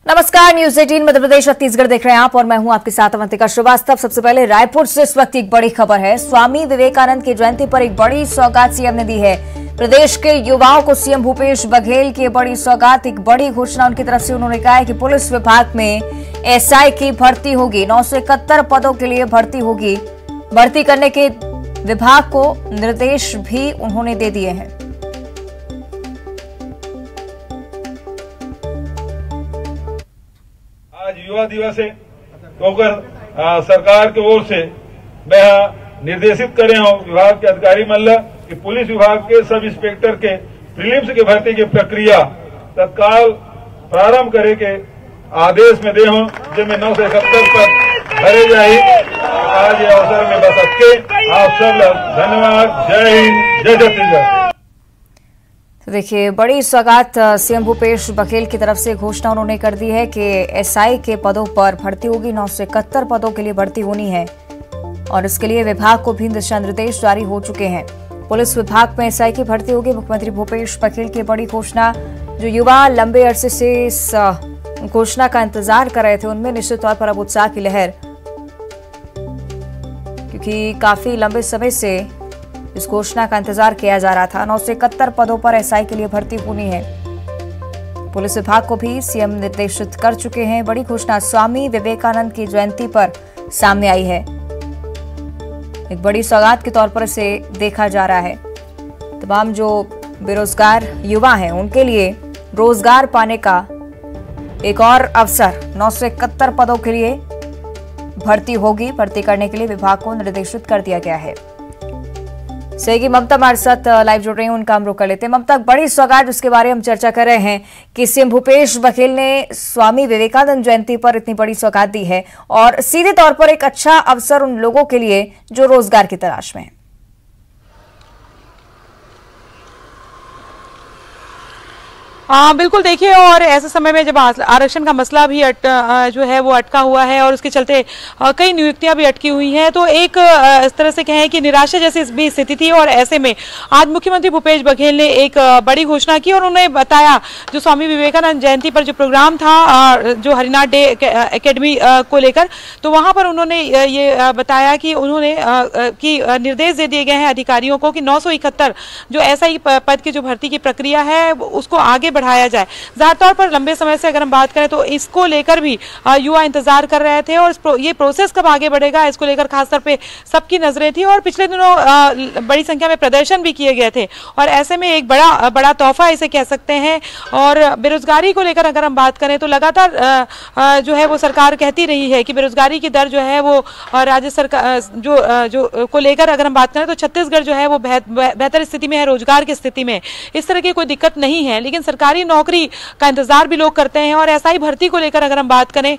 नमस्कार, न्यूज 18 मध्य प्रदेश छत्तीसगढ़ देख रहे हैं आप और मैं हूं आपके साथ अवंतिका श्रीवास्तव। सबसे पहले रायपुर से इस वक्त एक बड़ी खबर है। स्वामी विवेकानंद की जयंती पर एक बड़ी सौगात सीएम ने दी है। प्रदेश के युवाओं को सीएम भूपेश बघेल की बड़ी सौगात, एक बड़ी घोषणा उनकी तरफ से। उन्होंने कहा है कि पुलिस विभाग में एसआई की भर्ती होगी, 971 पदों के लिए भर्ती होगी। भर्ती करने के विभाग को निर्देश भी उन्होंने दे दिए हैं। आज युवा दिवस है, तो सरकार की ओर से मैं निर्देशित करे हूं विभाग के अधिकारी मल्ल कि पुलिस विभाग के सब इंस्पेक्टर के प्रीलिम्स की भर्ती की प्रक्रिया तत्काल प्रारंभ करे के आदेश में दे हूं, जिनमें 971 पद भरे जाए। आज ये अवसर में बस अटके आप सब लोग धन्यवाद। जय हिंद, जय छत्तीसगढ़। तो देखिए, बड़ी सौगात सीएम भूपेश बघेल की तरफ से घोषणा उन्होंने कर दी है कि एसआई के पदों पर भर्ती होगी, 971 पदों के लिए भर्ती होनी है और इसके लिए विभाग को भी दिशा निर्देश जारी हो चुके हैं। पुलिस विभाग में एसआई की भर्ती होगी। मुख्यमंत्री भूपेश बघेल की बड़ी घोषणा। जो युवा लंबे अरसे से इस घोषणा का इंतजार कर रहे थे, उनमें निश्चित तौर पर अब उत्साह की लहर, क्योंकि काफी लंबे समय से इस घोषणा का इंतजार किया जा रहा था। 971 पदों पर एसआई के लिए भर्ती होनी है। पुलिस विभाग को भी सीएम निर्देशित कर चुके हैं। बड़ी घोषणा स्वामी विवेकानंद की जयंती पर सामने आई है। एक बड़ी सौगात के तौर पर इसे देखा जा रहा है। तमाम जो बेरोजगार युवा हैं, उनके लिए रोजगार पाने का एक और अवसर। 971 पदों के लिए भर्ती होगी। भर्ती करने के लिए विभाग को निर्देशित कर दिया गया है। सहयोगी ममता हमारे साथ लाइव जुड़ रही हैं, उनका हम रुख कर लेते हैं। ममता, बड़ी सौगात जिसके बारे में हम चर्चा कर रहे हैं कि सीएम भूपेश बघेल ने स्वामी विवेकानंद जयंती पर इतनी बड़ी सौगात दी है और सीधे तौर पर एक अच्छा अवसर उन लोगों के लिए जो रोजगार की तलाश में है। हाँ बिल्कुल, देखिए, और ऐसे समय में जब आरक्षण का मसला भी जो है वो अटका हुआ है और उसके चलते कई नियुक्तियां भी अटकी हुई हैं, तो एक इस तरह से कहें कि निराशा जैसी भी स्थिति थी। और ऐसे में आज मुख्यमंत्री भूपेश बघेल ने एक बड़ी घोषणा की और उन्होंने बताया, जो स्वामी विवेकानंद जयंती पर जो प्रोग्राम था, जो हरिनाथ डे एकेडमी को लेकर, तो वहां पर उन्होंने ये बताया कि उन्होंने निर्देश दे दिए गए हैं अधिकारियों को कि 971 जो एसआई पद की जो भर्ती की प्रक्रिया है उसको आगे बढ़ाया जाए। ज़ाहिर तौर पर लंबे समय से अगर हम बात करें तो इसको लेकर भी युवा इंतजार कर रहे थे और ये प्रोसेस कब आगे बढ़ेगा, इसको लेकर खासतौर पे सबकी नजरें थी। और पिछले दिनों बड़ी संख्या में प्रदर्शन भी किए गए थे और ऐसे में एक बड़ा तोहफा इसे कह सकते हैं। और बेरोजगारी को लेकर अगर हम बात करें तो लगातार जो है वो सरकार कहती रही है कि बेरोजगारी की दर जो है वो राज्य सरकार जो को लेकर अगर हम बात करें तो छत्तीसगढ़ जो है वो बेहतर स्थिति में है, रोजगार की स्थिति में इस तरह की कोई दिक्कत नहीं है। लेकिन सरकारी नौकरी का इंतजार भी लोग करते हैं और एसआई भर्ती को लेकर अगर हम बात करें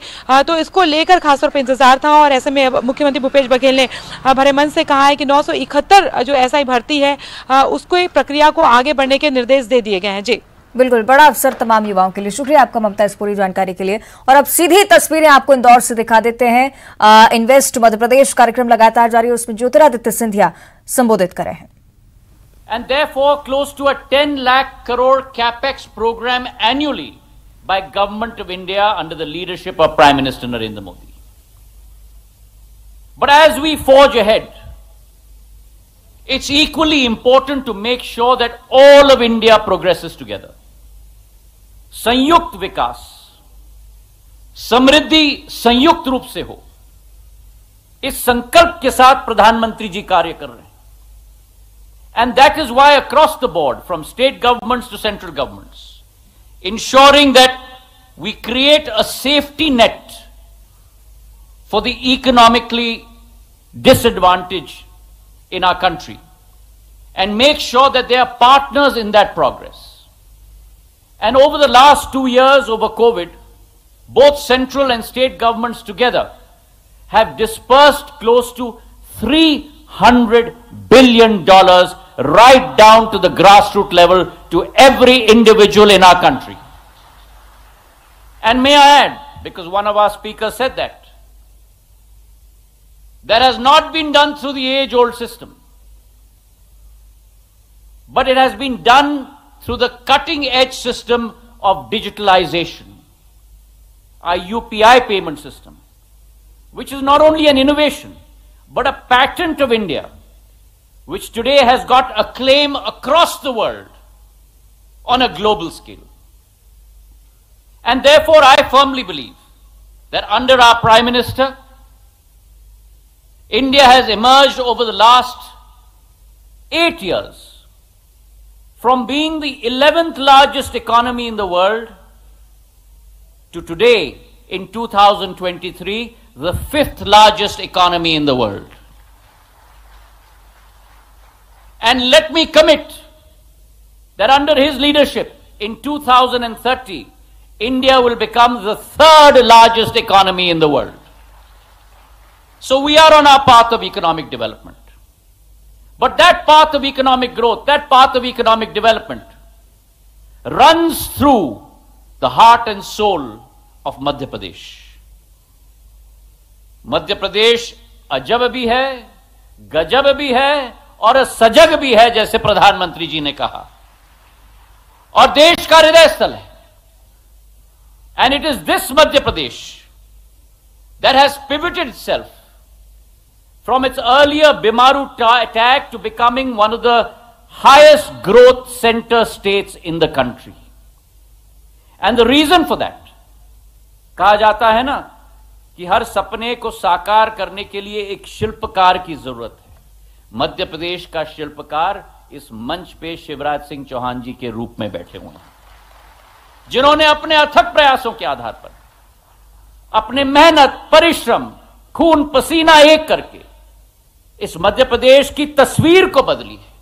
तो इसको लेकर खासतौर पर इंतजार था। और ऐसे में मुख्यमंत्री भूपेश बघेल ने भरे मन से कहा है कि 971 जो एसआई भर्ती है उसको प्रक्रिया को आगे बढ़ने के निर्देश दे दिए गए हैं। जी बिल्कुल, बड़ा अवसर तमाम युवाओं के लिए। शुक्रिया आपका ममता इस पूरी जानकारी के लिए। और अब सीधी तस्वीरें आपको इंदौर से दिखा देते हैं। इन्वेस्ट मध्य प्रदेश कार्यक्रम लगातार जारी है, उसमें ज्योतिरादित्य सिंधिया संबोधित कर रहे हैं। And therefore close to a 10 lakh crore capex program annually by Government of India under the leadership of Prime Minister Narendra Modi. But as we forge ahead, it's equally important to make sure that all of India progresses together. संयुक्त विकास, समृद्धि संयुक्त रूप से हो, इस संकल्प के साथ प्रधानमंत्री जी कार्य कर रहे हैं। And that is why across the board, from state governments to central governments, ensuring that we create a safety net for the economically disadvantaged in our country and make sure that they are partners in that progress. And over the last 2 years, over COVID, both central and state governments together have dispersed close to $300 billion right down to the grassroots level to every individual in our country. And may I add, because one of our speakers said that has not been done through the age-old system, but it has been done through the cutting-edge system of digitalization. our UPI payment system, which is not only an innovation, but a patent of India, which today has got acclaim across the world on a global scale. And therefore, I firmly believe that under our Prime Minister, India has emerged over the last 8 years from being the 11th largest economy in the world to today, in 2023, the 5th largest economy in the world. And let me commit that under his leadership, in 2030, India will become the 3rd largest economy in the world. So we are on our path of economic development. But that path of economic growth, that path of economic development runs through the heart and soul of Madhya Pradesh. Madhya Pradesh अजब भी है, गजब भी है और सजग भी है, जैसे प्रधानमंत्री जी ने कहा, और देश का हृदय स्थल है. And it is this Madhya Pradesh that has pivoted itself from its earlier Bimaru attack to becoming one of the highest growth center states in the country. And the reason for that, कहा जाता है ना कि हर सपने को साकार करने के लिए एक शिल्पकार की जरूरत है. मध्य प्रदेश का शिल्पकार इस मंच पे शिवराज सिंह चौहान जी के रूप में बैठे हुए हैं, जिन्होंने अपने अथक प्रयासों के आधार पर, अपने मेहनत, परिश्रम, खून पसीना एक करके इस मध्य प्रदेश की तस्वीर को बदली है.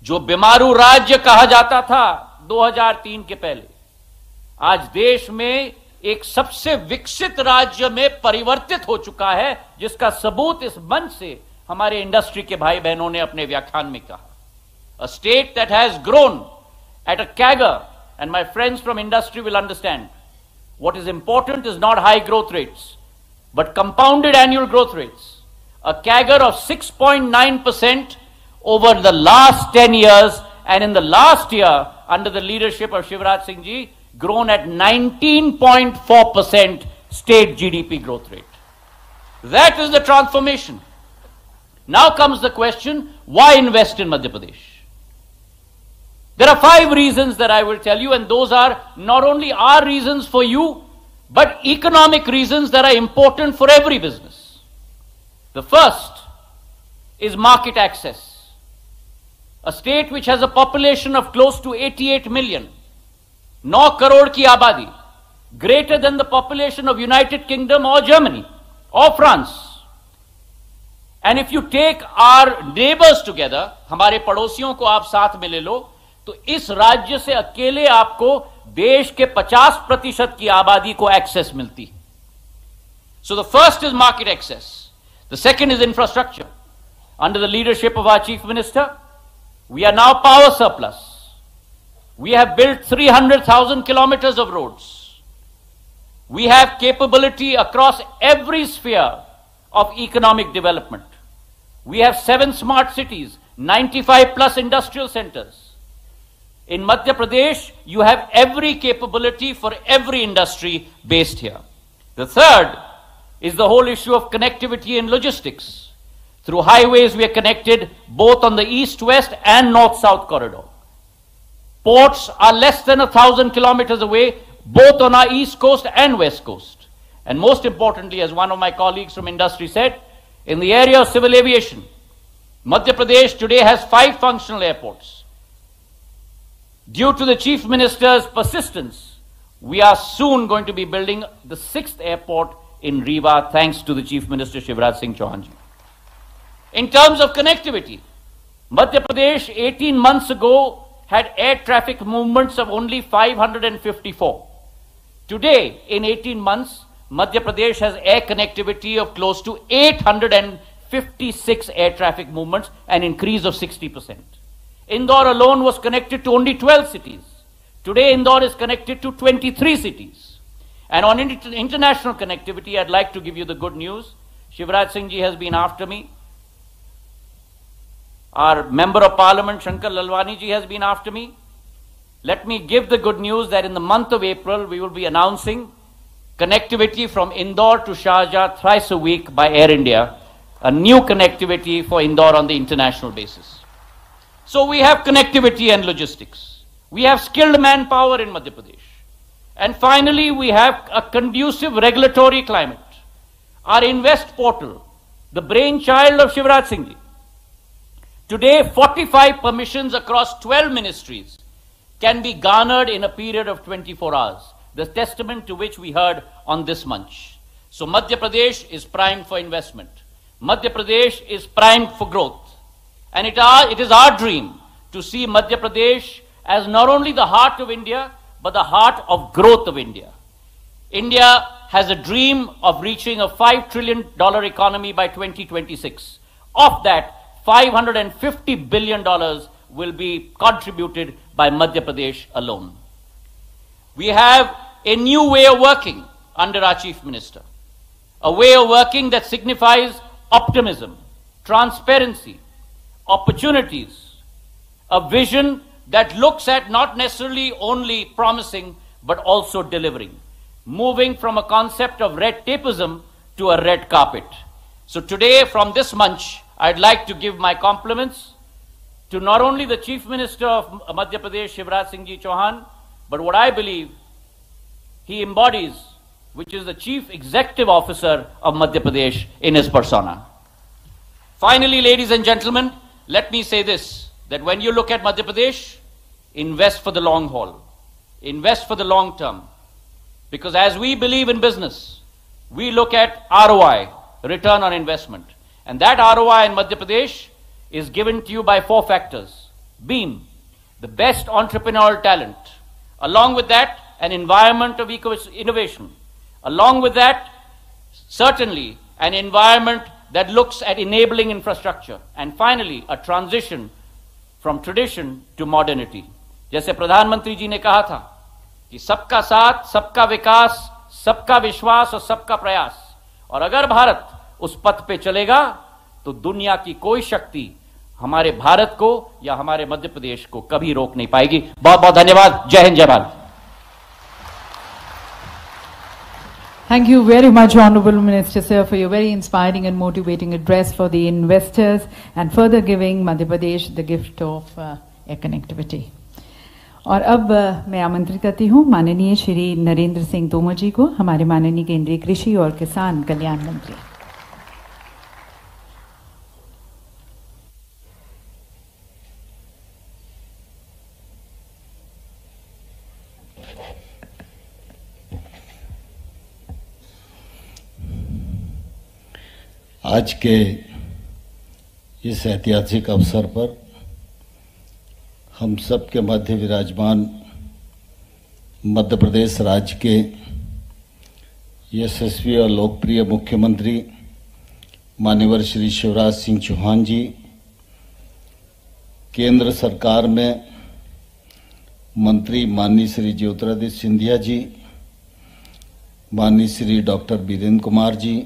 जो बिमारू राज्य कहा जाता था 2003 के पहले, आज देश में एक सबसे विकसित राज्य में परिवर्तित हो चुका है, जिसका सबूत इस मंच से हमारे इंडस्ट्री के भाई बहनों ने अपने व्याख्यान में कहा. A state that has grown at a CAGR, and my friends from industry will understand, what is important is not high growth rates, but compounded annual growth rates. A CAGR of 6.9% over the last 10 years, and in the last year, under the leadership of Shivraj Singh Ji, grown at 19.4% state GDP growth rate. That is the transformation. Now comes the question, why invest in Madhya Pradesh? There are 5 reasons that I will tell you, and those are not only our reasons for you, but economic reasons that are important for every business. The first is market access. A state which has a population of close to 88 million, 9 crore ki abadi, greater than the population of United Kingdom or Germany or France. And if you take our neighbors together, हमारे पड़ोसियों को आप साथ में ले लो, तो इस राज्य से अकेले आपको देश के 50% की आबादी को एक्सेस मिलती है. So the first is market access. The second is infrastructure. Under the leadership of our Chief Minister, we are now power surplus. We have built 300,000 kilometers of roads. We have capability across every sphere of economic development. We have 7 smart cities, 95 plus industrial centers. In Madhya Pradesh, you have every capability for every industry based here. The third is the whole issue of connectivity and logistics. Through highways, we are connected both on the east-west and north-south corridor. Ports are less than 1,000 kilometers away, both on our east coast and west coast. And most importantly, as one of my colleagues from industry said, in the area of civil aviation, Madhya Pradesh today has 5 functional airports. Due to the Chief Minister's persistence, we are soon going to be building the 6th airport in Rewa, thanks to the Chief Minister Shivraj Singh Chauhan ji. In terms of connectivity, Madhya Pradesh 18 months ago had air traffic movements of only 554. Today, in 18 months, Madhya Pradesh has air connectivity of close to 856 air traffic movements, an increase of 60%. Indore alone was connected to only 12 cities. Today, Indore is connected to 23 cities. And on international connectivity, I'd like to give you the good news. Shivraj Singh Ji has been after me. Our Member of Parliament, Shankar Lalwani Ji, has been after me. Let me give the good news that in the month of April, we will be announcing connectivity from Indore to Sharjah thrice a week by Air India, a new connectivity for Indore on the international basis. So we have connectivity and logistics. We have skilled manpower in Madhya Pradesh. And finally, we have a conducive regulatory climate. Our Invest portal, the brainchild of Shivraj Singh Ji. Today, 45 permissions across 12 ministries can be garnered in a period of 24 hours, the testament to which we heard on this munch. So Madhya Pradesh is primed for investment. Madhya Pradesh is primed for growth. And it is our dream to see Madhya Pradesh as not only the heart of India, but the heart of growth of India. India has a dream of reaching a $5 trillion economy by 2026. Of that, $550 billion will be contributed by Madhya Pradesh alone. We have a new way of working under our Chief Minister. A way of working that signifies optimism, transparency, opportunities, a vision that looks at not necessarily only promising, but also delivering, moving from a concept of red tapeism to a red carpet. So today, from this munch, I'd like to give my compliments to not only the Chief Minister of Madhya Pradesh, Shivraj Singh Ji Chauhan, but what I believe he embodies, which is the Chief Executive Officer of Madhya Pradesh in his persona. Finally, ladies and gentlemen, let me say this, that when you look at Madhya Pradesh, invest for the long haul, invest for the long term. Because as we believe in business, we look at ROI, return on investment. And that ROI in Madhya Pradesh is given to you by 4 factors. BEAM, the best entrepreneurial talent. Along with that, an environment of innovation. Along with that, certainly an environment that looks at enabling infrastructure. And finally, a transition from tradition to modernity. जैसे प्रधानमंत्री जी ने कहा था कि सबका साथ, सबका विकास, सबका विश्वास और सबका प्रयास. और अगर भारत उस पथ पे चलेगा तो दुनिया की कोई शक्ति हमारे भारत को या हमारे मध्य प्रदेश को कभी रोक नहीं पाएगी. बहुत बहुत धन्यवाद. जय हिंद, जय Bharat. Thank you very much, Honorable Minister Sir, for your very inspiring and motivating address for the investors and further giving Madhya Pradesh the gift of air connectivity. और अब मैं आमंत्रित करती हूँ माननीय श्री नरेंद्र सिंह तोमर जी को, हमारे माननीय केंद्रीय कृषि और किसान कल्याण मंत्री. आज के इस ऐतिहासिक अवसर पर हम सब के मध्य विराजमान मध्य प्रदेश राज्य के यशस्वी और लोकप्रिय मुख्यमंत्री माननीय श्री शिवराज सिंह चौहान जी, केंद्र सरकार में मंत्री माननीय श्री ज्योतिरादित्य सिंधिया जी, माननीय श्री डॉक्टर वीरेंद्र कुमार जी,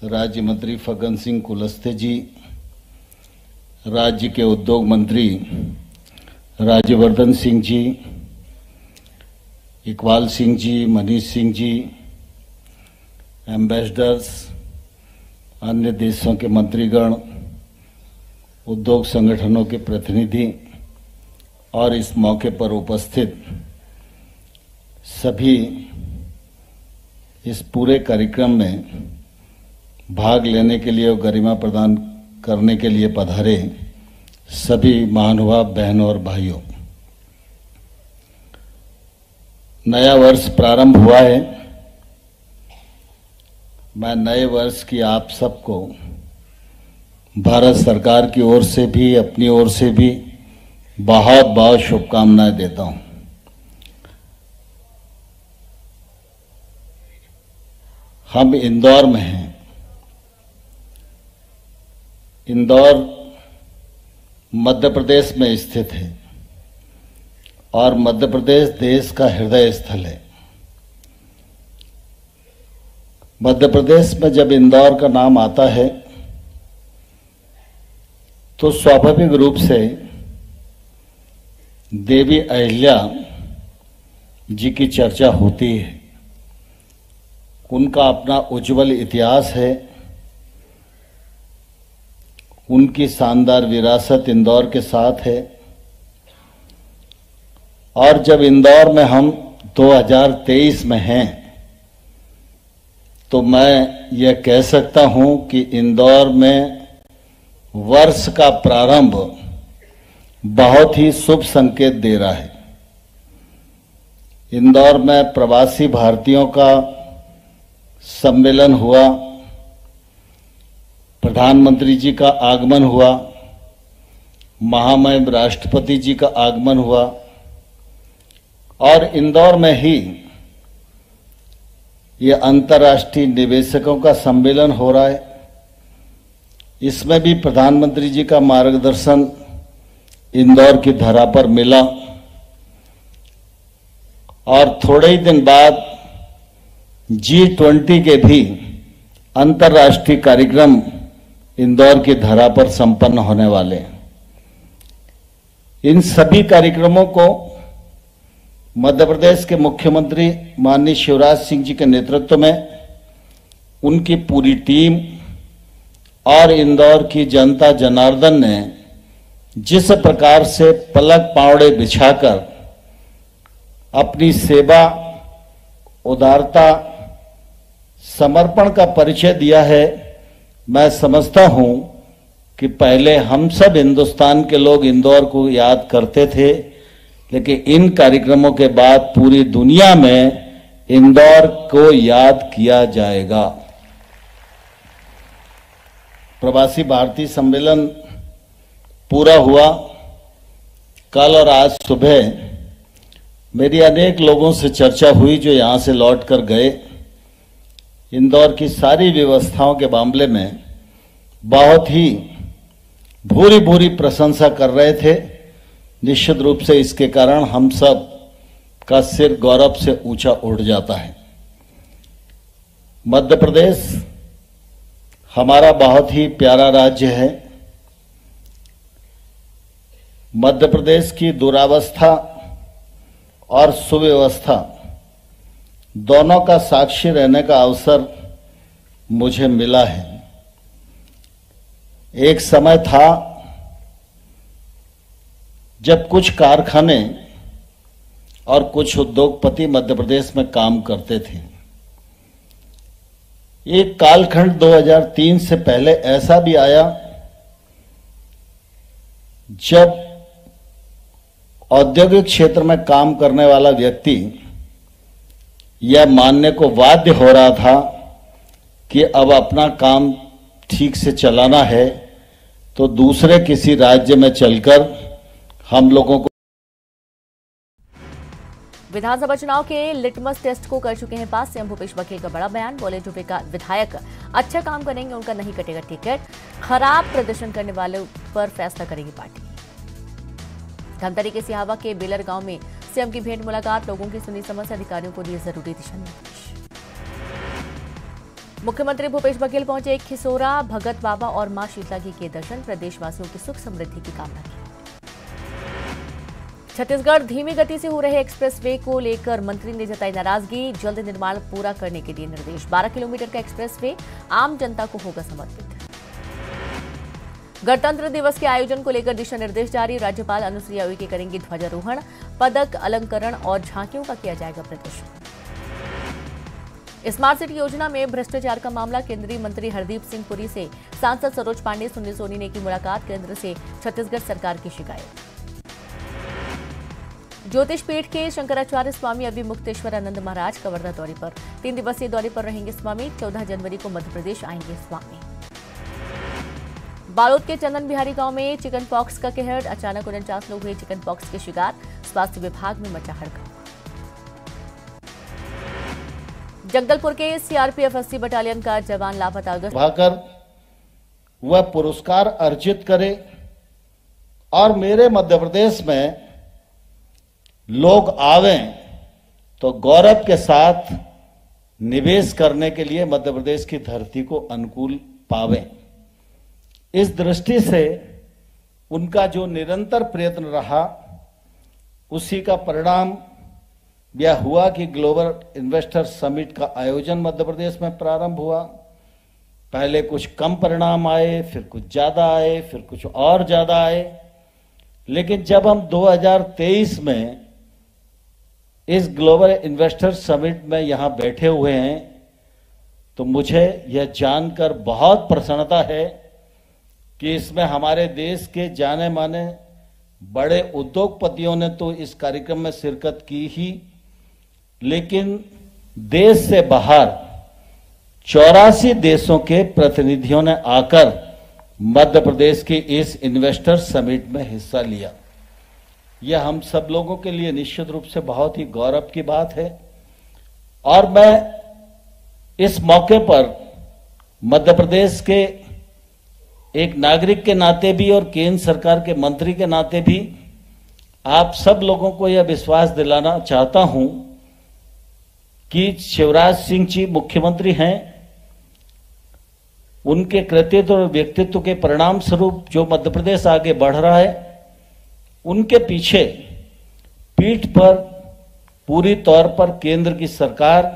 राज्य मंत्री फग्गन सिंह कुलस्ते जी, राज्य के उद्योग मंत्री राज्यवर्धन सिंह जी, इकबाल सिंह जी, मनीष सिंह जी, एम्बेसडर्स, अन्य देशों के मंत्रीगण, उद्योग संगठनों के प्रतिनिधि और इस मौके पर उपस्थित सभी इस पूरे कार्यक्रम में भाग लेने के लिए और गरिमा प्रदान करने के लिए पधारे सभी महानुभाव बहनों और भाइयों, नया वर्ष प्रारंभ हुआ है. मैं नए वर्ष की आप सबको भारत सरकार की ओर से भी, अपनी ओर से भी बहुत बहुत शुभकामनाएं देता हूं. हम इंदौर में हैं. इंदौर मध्य प्रदेश में स्थित है और मध्य प्रदेश देश का हृदय स्थल है. मध्य प्रदेश में जब इंदौर का नाम आता है तो स्वाभाविक रूप से देवी अहिल्या जी की चर्चा होती है. उनका अपना उज्जवल इतिहास है। उनकी शानदार विरासत इंदौर के साथ है। और जब इंदौर में हम 2023 में हैं, तो मैं यह कह सकता हूं कि इंदौर में वर्ष का प्रारंभ बहुत ही शुभ संकेत दे रहा है। इंदौर में प्रवासी भारतीयों का सम्मेलन हुआ, प्रधानमंत्री जी का आगमन हुआ, महामहिम राष्ट्रपति जी का आगमन हुआ और इंदौर में ही ये अंतर्राष्ट्रीय निवेशकों का सम्मेलन हो रहा है। इसमें भी प्रधानमंत्री जी का मार्गदर्शन इंदौर की धरा पर मिला और थोड़े ही दिन बाद G20 के भी अंतर्राष्ट्रीय कार्यक्रम इंदौर की धरा पर संपन्न होने वाले हैं। इन सभी कार्यक्रमों को मध्य प्रदेश के मुख्यमंत्री माननीय शिवराज सिंह जी के नेतृत्व में उनकी पूरी टीम और इंदौर की जनता जनार्दन ने जिस प्रकार से पलक पावड़े बिछाकर अपनी सेवा, उदारता, समर्पण का परिचय दिया है, मैं समझता हूं कि पहले हम सब हिंदुस्तान के लोग इंदौर को याद करते थे, लेकिन इन कार्यक्रमों के बाद पूरी दुनिया में इंदौर को याद किया जाएगा। प्रवासी भारतीय सम्मेलन पूरा हुआ। कल और आज सुबह मेरी अनेक लोगों से चर्चा हुई जो यहां से लौट कर गए। इंदौर की सारी व्यवस्थाओं के मामले में बहुत ही भूरी भूरी प्रशंसा कर रहे थे। निश्चित रूप से इसके कारण हम सब का सिर गौरव से ऊंचा उठ जाता है। मध्य प्रदेश हमारा बहुत ही प्यारा राज्य है। मध्य प्रदेश की दुरावस्था और सुव्यवस्था दोनों का साक्षी रहने का अवसर मुझे मिला है। एक समय था जब कुछ कारखाने और कुछ उद्योगपति मध्य प्रदेश में काम करते थे। एक कालखंड 2003 से पहले ऐसा भी आया जब औद्योगिक क्षेत्र में काम करने वाला व्यक्ति यह मानने को बाध्य हो रहा था कि अब अपना काम ठीक से चलाना है तो दूसरे किसी राज्य में चलकर हम लोगों को। विधानसभा चुनाव के लिटमस टेस्ट को कर चुके हैं पास। सीएम भूपेश बघेल का बड़ा बयान, बोले जो विधायक अच्छा काम करेंगे उनका नहीं कटेगा टिकट, खराब प्रदर्शन करने वाले पर फैसला करेगी पार्टी। धमतरी के सिहावा के बेलर गांव में सीएम की भेंट मुलाकात, लोगों की सुनी समस्या, अधिकारियों को दिए जरूरी दिशा निर्देश। मुख्यमंत्री भूपेश बघेल पहुंचे खिसोरा, भगत बाबा और मां शीतला जी के दर्शन, प्रदेशवासियों की सुख समृद्धि की कामना की। छत्तीसगढ़ धीमी गति से हो रहे एक्सप्रेसवे को लेकर मंत्री ने जताई नाराजगी, जल्द निर्माण पूरा करने के दिए निर्देश। 12 किलोमीटर का एक्सप्रेसवे आम जनता को होगा समर्पित। गणतंत्र दिवस के आयोजन को लेकर दिशा निर्देश जारी, राज्यपाल अनुसुईया उइके करेंगी ध्वजारोहण, पदक, अलंकरण और झांकियों का किया जाएगा प्रदर्शन। स्मार्ट सिटी योजना में भ्रष्टाचार का मामला, केंद्रीय मंत्री हरदीप सिंह पुरी से सांसद सरोज पांडे, सुनील सोनी ने की मुलाकात, केंद्र से छत्तीसगढ़ सरकार की शिकायत। ज्योतिष पीठ के शंकराचार्य स्वामी अभिमुक्तेश्वरानंद महाराज कवर्धा दौरे पर, 3 दिवसीय दौरे पर रहेंगे स्वामी। 14 जनवरी को मध्य प्रदेश आएंगे स्वामी। बालोद के चंदन बिहारी गांव में चिकन पॉक्स का कहर, अचानक 49 लोग हुए चिकन पॉक्स के शिकार, स्वास्थ्य विभाग में मचा हड़कंप। जगदलपुर के सीआरपीएफ 80 बटालियन का जवान लापता, भाकर वह पुरस्कार अर्जित करे और मेरे मध्य प्रदेश में लोग आवें तो गौरव के साथ निवेश करने के लिए मध्य प्रदेश की धरती को अनुकूल पावें। इस दृष्टि से उनका जो निरंतर प्रयत्न रहा, उसी का परिणाम यह हुआ कि ग्लोबल इन्वेस्टर समिट का आयोजन मध्य प्रदेश में प्रारंभ हुआ। पहले कुछ कम परिणाम आए, फिर कुछ ज्यादा आए, फिर कुछ और ज्यादा आए, लेकिन जब हम 2023 में इस ग्लोबल इन्वेस्टर समिट में यहां बैठे हुए हैं तो मुझे यह जानकर बहुत प्रसन्नता है कि इसमें हमारे देश के जाने माने बड़े उद्योगपतियों ने तो इस कार्यक्रम में शिरकत की ही, लेकिन देश से बाहर 84 देशों के प्रतिनिधियों ने आकर मध्य प्रदेश के इस इन्वेस्टर समिट में हिस्सा लिया। यह हम सब लोगों के लिए निश्चित रूप से बहुत ही गौरव की बात है और मैं इस मौके पर मध्य प्रदेश के एक नागरिक के नाते भी और केंद्र सरकार के मंत्री के नाते भी आप सब लोगों को यह विश्वास दिलाना चाहता हूं कि शिवराज सिंह जी मुख्यमंत्री हैं, उनके कृतित्व और व्यक्तित्व के परिणाम स्वरूप जो मध्य प्रदेश आगे बढ़ रहा है, उनके पीछे पीठ पर पूरी तौर पर केंद्र की सरकार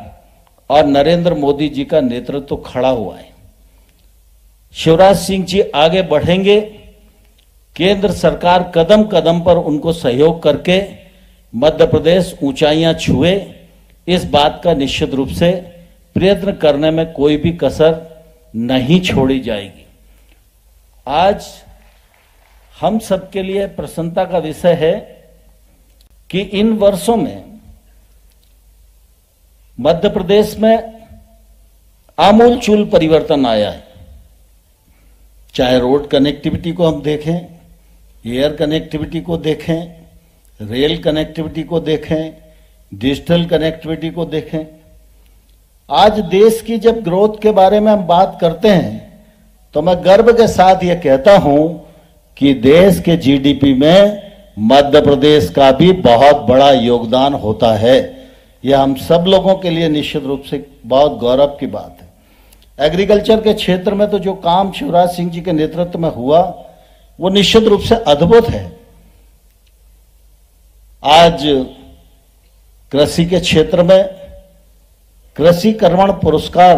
और नरेंद्र मोदी जी का नेतृत्व खड़ा हुआ है। शिवराज सिंह जी आगे बढ़ेंगे, केंद्र सरकार कदम कदम पर उनको सहयोग करके मध्य प्रदेश ऊंचाइयां छुए, इस बात का निश्चित रूप से प्रयत्न करने में कोई भी कसर नहीं छोड़ी जाएगी। आज हम सबके लिए प्रसन्नता का विषय है कि इन वर्षों में मध्य प्रदेश में आमूलचूल परिवर्तन आया है। चाहे रोड कनेक्टिविटी को हम देखें, एयर कनेक्टिविटी को देखें, रेल कनेक्टिविटी को देखें, डिजिटल कनेक्टिविटी को देखें। आज देश की जब ग्रोथ के बारे में हम बात करते हैं तो मैं गर्व के साथ ये कहता हूं कि देश के जीडीपी में मध्य प्रदेश का भी बहुत बड़ा योगदान होता है। यह हम सब लोगों के लिए निश्चित रूप से बहुत गौरव की बात है। एग्रीकल्चर के क्षेत्र में तो जो काम शिवराज सिंह जी के नेतृत्व में हुआ वो निश्चित रूप से अद्भुत है। आज कृषि के क्षेत्र में कृषि कर्मण पुरस्कार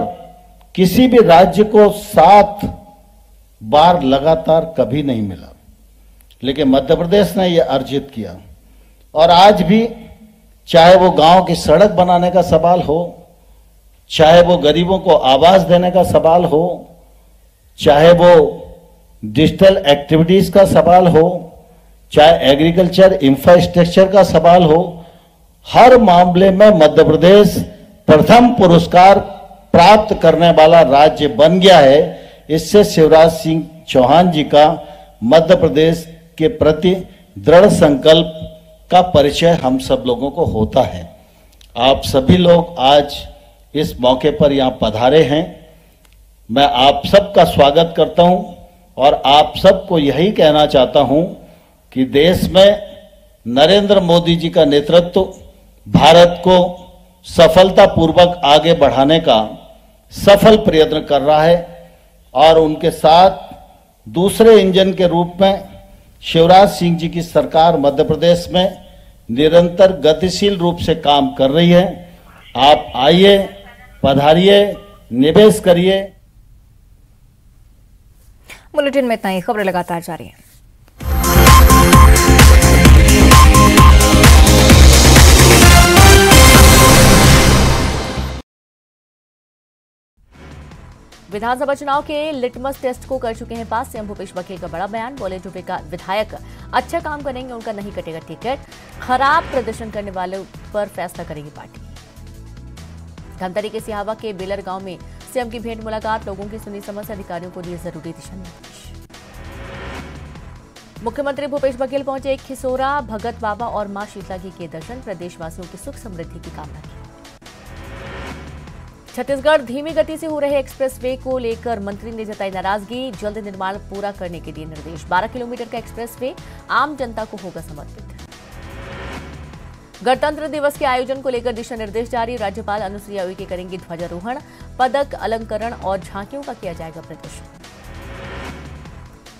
किसी भी राज्य को 7 बार लगातार कभी नहीं मिला, लेकिन मध्य प्रदेश ने यह अर्जित किया। और आज भी चाहे वो गांव की सड़क बनाने का सवाल हो, चाहे वो गरीबों को आवास देने का सवाल हो, चाहे वो डिजिटल एक्टिविटीज का सवाल हो, चाहे एग्रीकल्चर इंफ्रास्ट्रक्चर का सवाल हो, हर मामले में मध्य प्रदेश प्रथम पुरस्कार प्राप्त करने वाला राज्य बन गया है। इससे शिवराज सिंह चौहान जी का मध्य प्रदेश के प्रति दृढ़ संकल्प का परिचय हम सब लोगों को होता है। आप सभी लोग आज इस मौके पर यहां पधारे हैं, मैं आप सबका स्वागत करता हूं और आप सबको यही कहना चाहता हूं कि देश में नरेंद्र मोदी जी का नेतृत्व भारत को सफलतापूर्वक आगे बढ़ाने का सफल प्रयत्न कर रहा है और उनके साथ दूसरे इंजन के रूप में शिवराज सिंह जी की सरकार मध्य प्रदेश में निरंतर गतिशील रूप से काम कर रही है। आप आइए, पधारिए, निवेश करिए। बुलेटिन में इतना ही, खबरें लगातार जारी हैं। विधानसभा चुनाव के लिटमस टेस्ट को कर चुके हैं पास। सीएम भूपेश बघेल का बड़ा बयान, बोले जो विधायक अच्छा काम करेंगे उनका नहीं कटेगा टिकट, खराब प्रदर्शन करने वालों पर फैसला करेगी पार्टी। धमतरी के सिहावा के बेलर गांव में सीएम की भेंट मुलाकात, लोगों की सुनी समस्या, अधिकारियों को दिए जरूरी दिशा निर्देश। मुख्यमंत्री भूपेश बघेल पहुंचे खिसोरा, भगत बाबा और मां शीतला जी के दर्शन, प्रदेशवासियों की सुख समृद्धि की कामना की। छत्तीसगढ़ धीमी गति से हो रहे एक्सप्रेसवे को लेकर मंत्री ने जताई नाराजगी, जल्द निर्माण पूरा करने के दिए निर्देश। 12 किलोमीटर का एक्सप्रेसवे आम जनता को होगा समर्पित। गणतंत्र दिवस के आयोजन को लेकर दिशा निर्देश जारी, राज्यपाल अनुसुईया उइके करेंगी ध्वजारोहण, पदक, अलंकरण और झांकियों का किया जाएगा प्रदर्शन।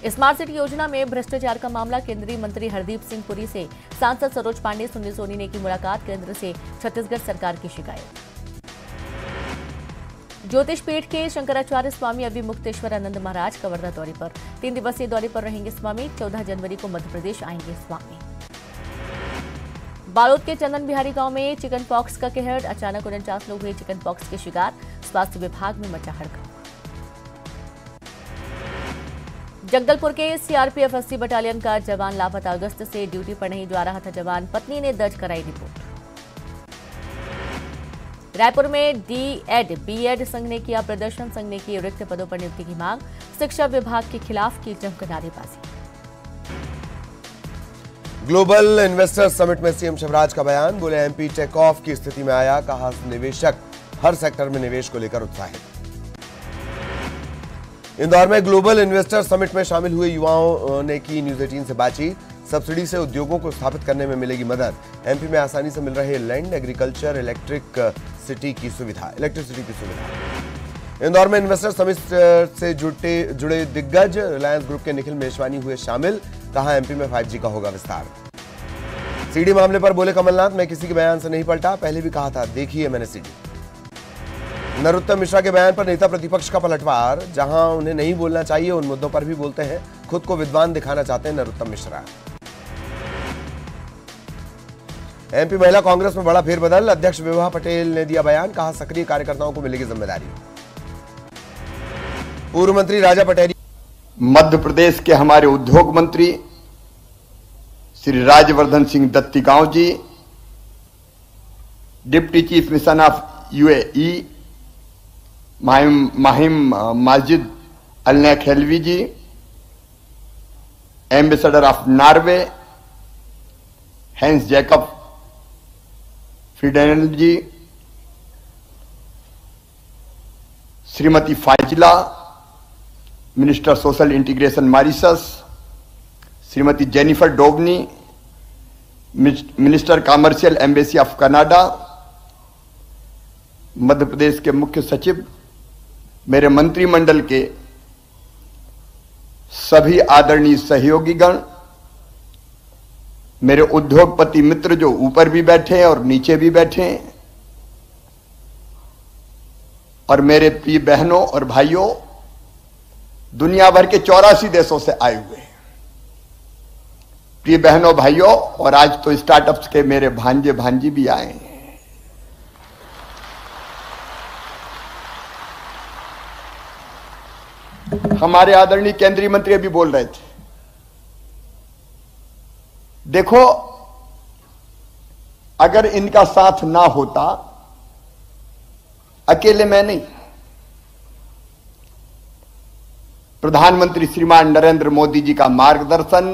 स्मार्ट सिटी योजना में भ्रष्टाचार का मामला, केंद्रीय मंत्री हरदीप सिंह पुरी से सांसद सरोज पांडे, सुनील सोनी ने की मुलाकात, केंद्र से छत्तीसगढ़ सरकार की शिकायत। ज्योतिष पीठ के शंकराचार्य स्वामी अभिमुक्तेश्वर आनंद महाराज कवर्धा दौरे पर, 3 दिवसीय दौरे पर रहेंगे स्वामी। 14 जनवरी को मध्य प्रदेश आएंगे स्वामी। बालोद के चंदन बिहारी गांव में चिकन पॉक्स का कहर, अचानक 49 लोग हुए चिकन पॉक्स के शिकार, स्वास्थ्य विभाग में मचा हड़कंप। जगदलपुर के सीआरपीएफ 80 बटालियन का जवान लापता, अगस्त से ड्यूटी पर नहीं जा रहा था जवान, पत्नी ने दर्ज कराई रिपोर्ट। रायपुर में डीएड बीएड संघ ने किया प्रदर्शन, संघ ने की रिक्त पदों पर नियुक्ति की मांग, शिक्षा विभाग के खिलाफ की जमकर नारेबाजी। ग्लोबल इन्वेस्टर समिट में सीएम शिवराज का बयान, बोले एमपी टेक ऑफ की स्थिति में आया, कहा निवेशक हर सेक्टर में निवेश को लेकर उत्साहित। इंदौर में ग्लोबल इन्वेस्टर समिट में शामिल हुए युवाओं ने की न्यूज 18 से बातचीत, सब्सिडी से उद्योगों को स्थापित करने में मिलेगी मदद, एमपी में आसानी से मिल रहे लैंड, एग्रीकल्चर, इलेक्ट्रिसिटी की सुविधा। इंदौर में इन्वेस्टर समिट से जुड़े दिग्गज रिलायंस ग्रुप के निखिल मेशवानी हुए शामिल, कहा एमपी में 5G का होगा विस्तार। सीडी मामले पर बोले कमलनाथ, मैं किसी के बयान से नहीं पलटा, पहले भी कहा था, देखिए मैंने सीडी। नरोत्तम मिश्रा के बयान पर नेता प्रतिपक्ष का पलटवार, जहां उन्हें नहीं बोलना चाहिए उन मुद्दों पर भी बोलते हैं, खुद को विद्वान दिखाना चाहते हैं नरोत्तम मिश्रा। एमपी महिला कांग्रेस में बड़ा फेरबदल, अध्यक्ष विभा पटेल ने दिया बयान, कहा सक्रिय कार्यकर्ताओं को मिलेगी जिम्मेदारी। पूर्व मंत्री राजा पटेल, मध्य प्रदेश के हमारे उद्योग मंत्री Shri Rajyavardhan Singh Dattigaon ji, deputy chief mission of UAE Mahim Majid Alnaik Helwi ji, ambassador of Norway Hans Jacob Frydenlund ji, Shrimati Fazila minister social integration Mauritius, Shrimati Jennifer Daubeny minister commercial embassy of Canada, Madhya Pradesh के मुख्य सचिव, मेरे मंत्रिमंडल के सभी आदरणीय सहयोगीगण, मेरे उद्योगपति मित्र जो ऊपर भी बैठे हैं और नीचे भी बैठे हैं, और मेरे प्रिय बहनों और भाइयों, दुनिया भर के 84 देशों से आए हुए हैं प्रिय बहनों भाइयों, और आज तो स्टार्टअप्स के मेरे भांजे भांजी भी आए हैं। हमारे आदरणीय केंद्रीय मंत्री अभी बोल रहे थे, देखो अगर इनका साथ ना होता, अकेले मैं नहीं, प्रधानमंत्री श्रीमान नरेंद्र मोदी जी का मार्गदर्शन,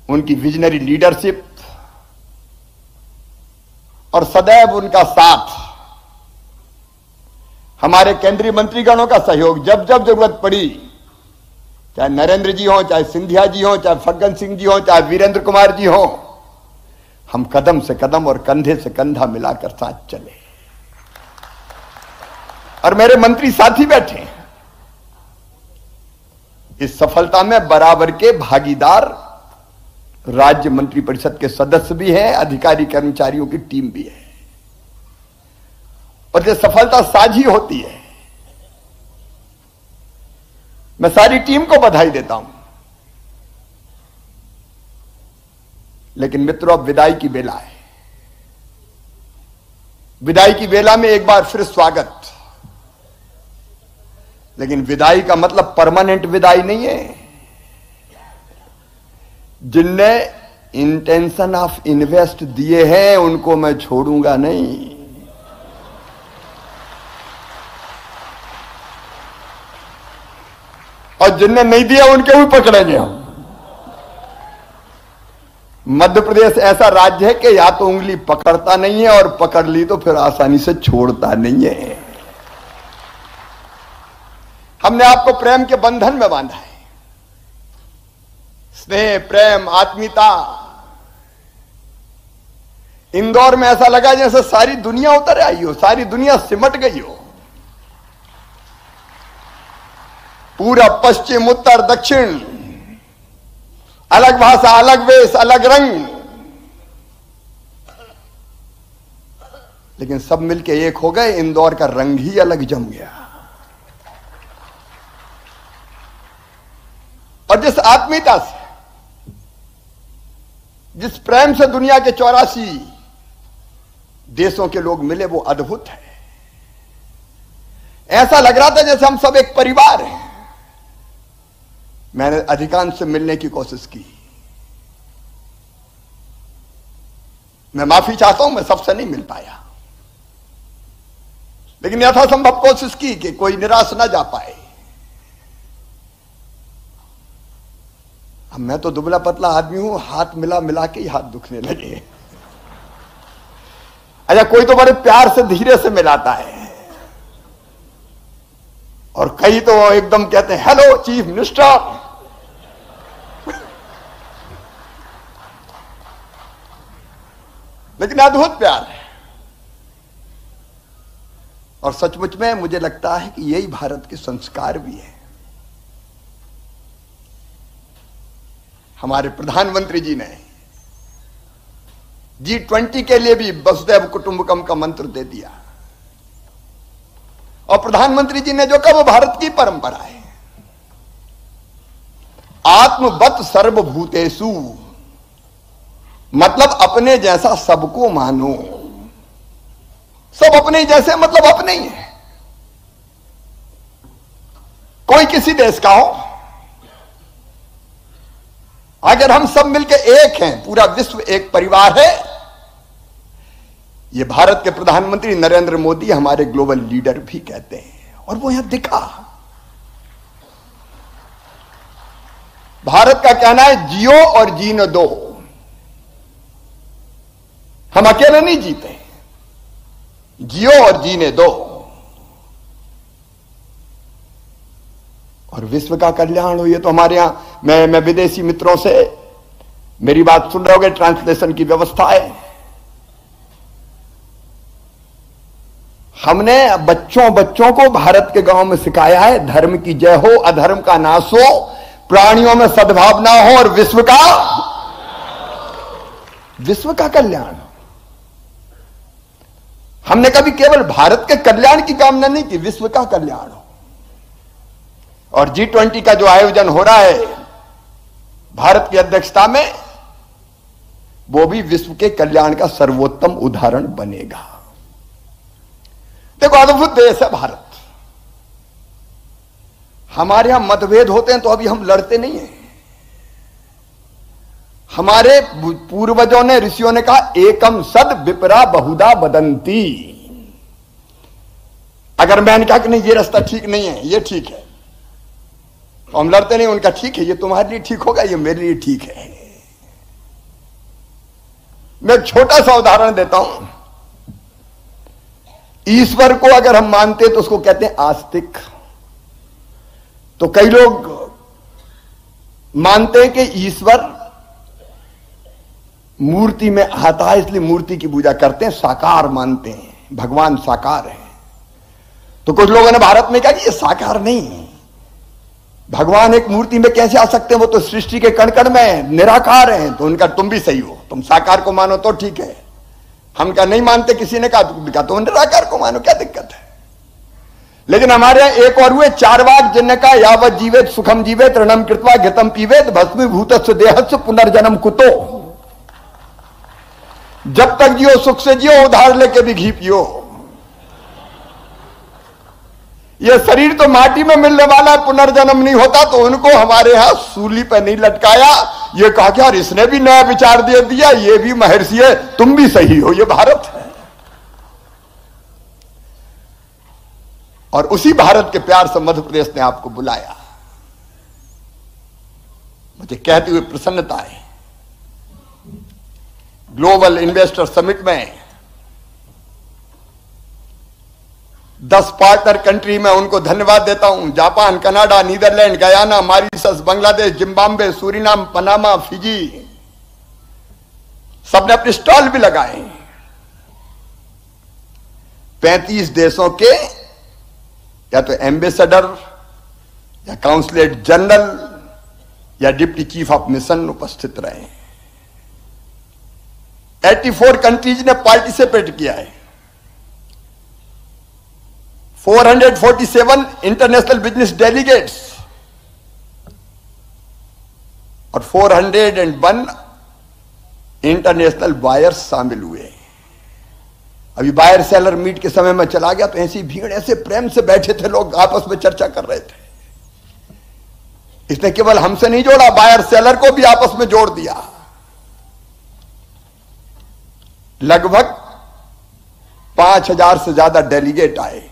उनकी विजनरी लीडरशिप और सदैव उनका साथ, हमारे केंद्रीय मंत्रीगणों का सहयोग, जब जब जरूरत पड़ी, चाहे नरेंद्र जी हो, चाहे सिंधिया जी हो, चाहे फग्गन सिंह जी हो, चाहे वीरेंद्र कुमार जी हो, हम कदम से कदम और कंधे से कंधा मिलाकर साथ चले। और मेरे मंत्री साथी बैठे हैं, इस सफलता में बराबर के भागीदार राज्य मंत्री परिषद के सदस्य भी हैं, अधिकारी कर्मचारियों की टीम भी है, और ये सफलता साझी होती है। मैं सारी टीम को बधाई देता हूं, लेकिन मित्रों अब विदाई की बेला है। विदाई की बेला में एक बार फिर स्वागत, लेकिन विदाई का मतलब परमानेंट विदाई नहीं है। जिनने इंटेंशन ऑफ इन्वेस्ट दिए हैं उनको मैं छोड़ूंगा नहीं। और जिनने नहीं दिया उनके भी पकड़ेंगे हम। मध्य प्रदेश ऐसा राज्य है कि या तो उंगली पकड़ता नहीं है, और पकड़ ली तो फिर आसानी से छोड़ता नहीं है। हमने आपको प्रेम के बंधन में बांधा है, स्नेह, प्रेम, आत्मीयता। इंदौर में ऐसा लगा जैसे सारी दुनिया उतर आई हो, सारी दुनिया सिमट गई हो। पूरा पश्चिम उत्तर दक्षिण, अलग भाषा, अलग वेश, अलग रंग, लेकिन सब मिलके एक हो गए। इंदौर का रंग ही अलग जम गया। और जिस आत्मीयता से, जिस प्रेम से दुनिया के 84 देशों के लोग मिले, वो अद्भुत है। ऐसा लग रहा था जैसे हम सब एक परिवार हैं। मैंने अधिकांश से मिलने की कोशिश की। मैं माफी चाहता हूं, मैं सबसे नहीं मिल पाया, लेकिन यथासंभव कोशिश की कि कोई निराश ना जा पाए। अब मैं तो दुबला पतला आदमी हूं, हाथ मिला मिला के ही हाथ दुखने लगे। अच्छा, कोई तो बड़े प्यार से धीरे से मिलाता है, और कई तो एकदम कहते हैं हेलो चीफ मिनिस्टर। लेकिन अद्भुत प्यार है। और सचमुच में मुझे लगता है कि यही भारत के संस्कार भी है। हमारे प्रधानमंत्री जी ने G20 के लिए भी वसुधैव कुटुंबकम का मंत्र दे दिया। और प्रधानमंत्री जी ने जो कहा वो भारत की परंपरा है। आत्मवत सर्वभूतेषु, मतलब अपने जैसा सबको मानो। सब अपने जैसे, मतलब अपने ही है। कोई किसी देश का हो, अगर हम सब मिलकर एक हैं, पूरा विश्व एक परिवार है। ये भारत के प्रधानमंत्री नरेंद्र मोदी हमारे ग्लोबल लीडर भी कहते हैं, और वो यहां दिखा। भारत का कहना है जियो और जीने दो। हम अकेले नहीं जीते, जियो और जीने दो। और विश्व का कल्याण हो, ये तो हमारे यहां मैं विदेशी मित्रों से मेरी बात सुन रहे होगे, ट्रांसलेशन की व्यवस्था है। हमने बच्चों को भारत के गांव में सिखाया है, धर्म की जय हो, अधर्म का नाश हो, प्राणियों में सद्भावना हो, और विश्व का कल्याण हो। हमने कभी केवल भारत के कल्याण की कामना नहीं की, विश्व का कल्याण हो। और G20 का जो आयोजन हो रहा है भारत की अध्यक्षता में, वो भी विश्व के कल्याण का सर्वोत्तम उदाहरण बनेगा। देखो, अद्भुत देश है भारत। हमारे यहां मतभेद होते हैं तो अभी हम लड़ते नहीं हैं। हमारे पूर्वजों ने, ऋषियों ने कहा एकम सद विपरा बहुधा बदंती। अगर मैंने कहा कि नहीं ये रास्ता ठीक नहीं है, ये ठीक है, तो हम लड़ते नहीं। उनका ठीक है, ये तुम्हारे लिए ठीक होगा, ये मेरे लिए ठीक है। मैं एक छोटा सा उदाहरण देता हूं। ईश्वर को अगर हम मानते तो उसको कहते हैं आस्तिक। तो कई लोग मानते हैं कि ईश्वर मूर्ति में आता है, इसलिए मूर्ति की पूजा करते हैं, साकार मानते हैं, भगवान साकार है। तो कुछ लोगों ने भारत में कहा कि ये साकार नहीं, भगवान एक मूर्ति में कैसे आ सकते हैं, वो तो सृष्टि के कण कण में निराकार हैं। तो उनका तुम भी सही हो, तुम साकार को मानो तो ठीक है, हम क्या नहीं मानते। किसी ने कहा तो निराकार को मानो, क्या दिक्कत है। लेकिन हमारे यहां एक और हुए चारवाक, जिनने कहा यावत जीवेत सुखम जीवेत ऋणम कृत्वा घृतम पीवेत भस्मीभूतस्य देहस्य पुनर्जन्म कुतो। जब तक जियो सुख से जियो, उधार लेके भी घी पियो। ये शरीर तो माटी में मिलने वाला है, पुनर्जन्म नहीं होता। तो उनको हमारे यहां सूली पे नहीं लटकाया, ये कहा कि यार इसने भी नया विचार दे दिया, ये भी महर्षि है, तुम भी सही हो, ये भारत है। और उसी भारत के प्यार से मध्य प्रदेश ने आपको बुलाया। मुझे कहते हुए प्रसन्नता है, ग्लोबल इन्वेस्टर समिट में 10 पार्टनर कंट्री में उनको धन्यवाद देता हूं। Japan, Canada, Netherlands, Guyana, Mauritius, Bangladesh, Zimbabwe, Suriname, Panama, Fiji, सबने अपने स्टॉल भी लगाए। 35 देशों के या तो एम्बेसडर या काउंसलेट जनरल या डिप्टी चीफ ऑफ मिशन उपस्थित रहे। 84 कंट्रीज ने पार्टिसिपेट किया है। 447 इंटरनेशनल बिजनेस डेलीगेट्स और 401 इंटरनेशनल बायर्स शामिल हुए। अभी बायर सेलर मीट के समय में चला गया तो ऐसी भीड़, ऐसे प्रेम से बैठे थे लोग, आपस में चर्चा कर रहे थे। इसने केवल हमसे नहीं जोड़ा, बायर सेलर को भी आपस में जोड़ दिया। लगभग 5000 से ज्यादा डेलीगेट आए।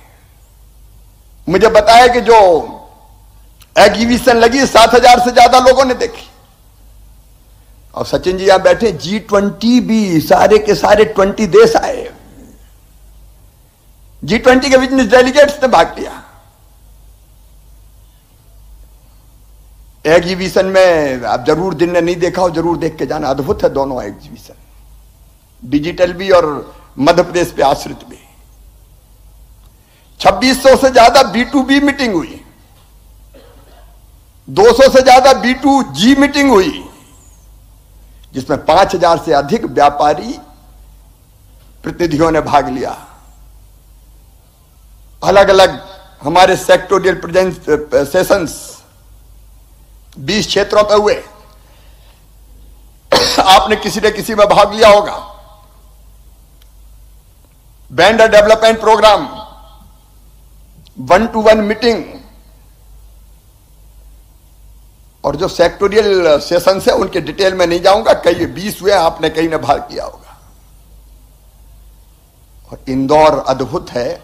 मुझे बताया कि जो एग्जीबिशन लगी 7000 से ज्यादा लोगों ने देखी। और सचिन जी यहां बैठे, G20 भी सारे के सारे 20 देश आए। G20 के बिजनेस डेलीगेट्स ने भाग लिया। एग्जीबिशन में आप जरूर, जिनने नहीं देखा हो जरूर देख के जाना, अद्भुत है दोनों एग्जीबिशन, डिजिटल भी और मध्य प्रदेश पे आश्रित भी। 2600 से ज्यादा B2B मीटिंग हुई, 200 से ज्यादा B2G मीटिंग हुई, जिसमें 5000 से अधिक व्यापारी प्रतिनिधियों ने भाग लिया। अलग अलग हमारे सेक्टोरियल प्रेजेंटेशंस 20 क्षेत्रों पे हुए। आपने किसी न किसी में भाग लिया होगा। Vendor development programme, 1-to-1 meeting और जो सेक्टोरियल सेशंस है उनके डिटेल में नहीं जाऊंगा, कई 20 हुए, आपने कहीं ने भाग किया होगा। और इंदौर अद्भुत है।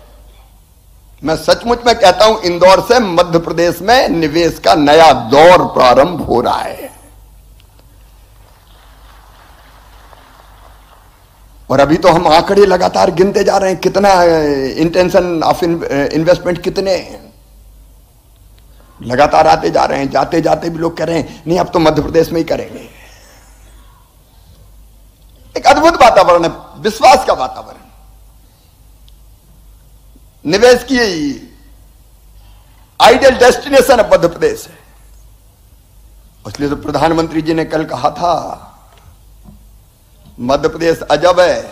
मैं सचमुच में कहता हूं, इंदौर से मध्य प्रदेश में निवेश का नया दौर प्रारंभ हो रहा है। और अभी तो हम आंकड़े लगातार गिनते जा रहे हैं, कितना इंटेंशन ऑफ इन्वेस्टमेंट, कितने लगातार आते जा रहे हैं। जाते जाते भी लोग कह रहे हैं नहीं अब तो मध्य प्रदेश में ही करेंगे। एक अद्भुत वातावरण है, विश्वास का वातावरण, निवेश की आइडियल डेस्टिनेशन है मध्य प्रदेश है। इसलिए तो प्रधानमंत्री जी ने कल कहा था मध्य प्रदेश अजब है,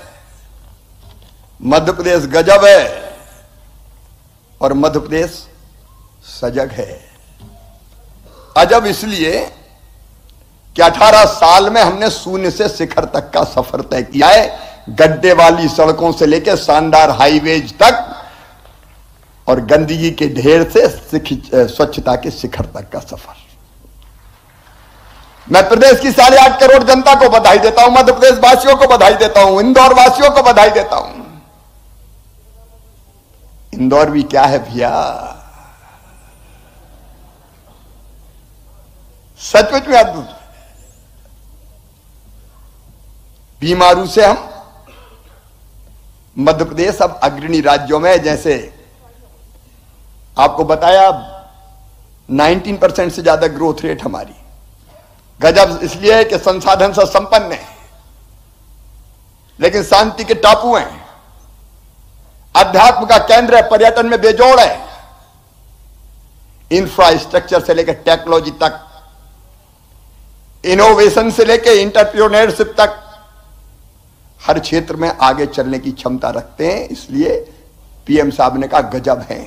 मध्य प्रदेश गजब है और मध्य प्रदेश सजग है। अजब इसलिए कि 18 साल में हमने शून्य से शिखर तक का सफर तय किया है। गड्ढे वाली सड़कों से लेकर शानदार हाईवेज तक और गंदगी के ढेर से स्वच्छता के शिखर तक का सफर। मैं प्रदेश की 8.5 करोड़ जनता को बधाई देता हूं, मध्य प्रदेश वासियों को बधाई देता हूं, इंदौर वासियों को बधाई देता हूं। इंदौर भी क्या है भैया, सचमुच में अद्भुत। बीमारू से हम मध्य प्रदेश अब अग्रणी राज्यों में, जैसे आपको बताया 19% से ज्यादा ग्रोथ रेट हमारी। गजब इसलिए है कि संसाधन से संपन्न है, लेकिन शांति के टापू हैं, अध्यात्म का केंद्र है, पर्यटन में बेजोड़ है, इंफ्रास्ट्रक्चर से लेकर टेक्नोलॉजी तक, इनोवेशन से लेकर एंटरप्रेन्योरशिप तक हर क्षेत्र में आगे चलने की क्षमता रखते हैं। इसलिए पीएम साहब ने कहा गजब है।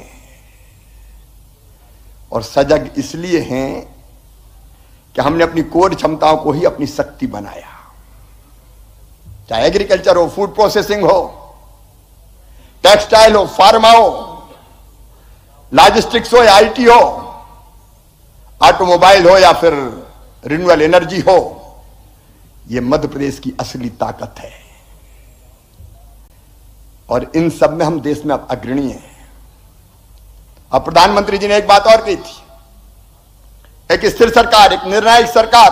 और सजग इसलिए हैं कि हमने अपनी कोर क्षमताओं को ही अपनी शक्ति बनाया। चाहे एग्रीकल्चर हो, फूड प्रोसेसिंग हो, टेक्सटाइल हो, फार्मा हो, लॉजिस्टिक्स हो या आईटी हो, ऑटोमोबाइल हो या फिर रिन्यूएबल एनर्जी हो, यह मध्य प्रदेश की असली ताकत है। और इन सब में हम देश में अब अग्रणी हैं। अब प्रधानमंत्री जी ने एक बात और कही थी, एक स्थिर सरकार, एक निर्णायक सरकार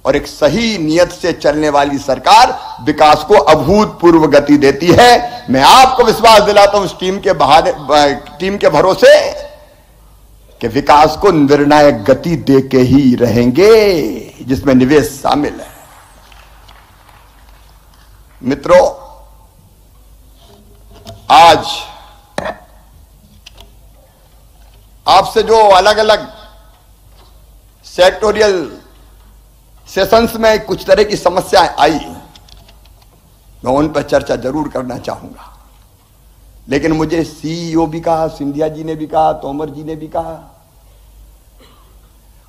और एक सही नियत से चलने वाली सरकार विकास को अभूतपूर्व गति देती है। मैं आपको विश्वास दिलाता हूं इस टीम के भरोसे कि विकास को निर्णायक गति दे के ही रहेंगे, जिसमें निवेश शामिल है। मित्रों, आपसे जो अलग अलग सेक्टोरियल सेशंस में कुछ तरह की समस्याएं आई, मैं उन पर चर्चा जरूर करना चाहूंगा। लेकिन मुझे सीईओ भी कहा, सिंधिया जी ने भी कहा, तोमर जी ने भी कहा,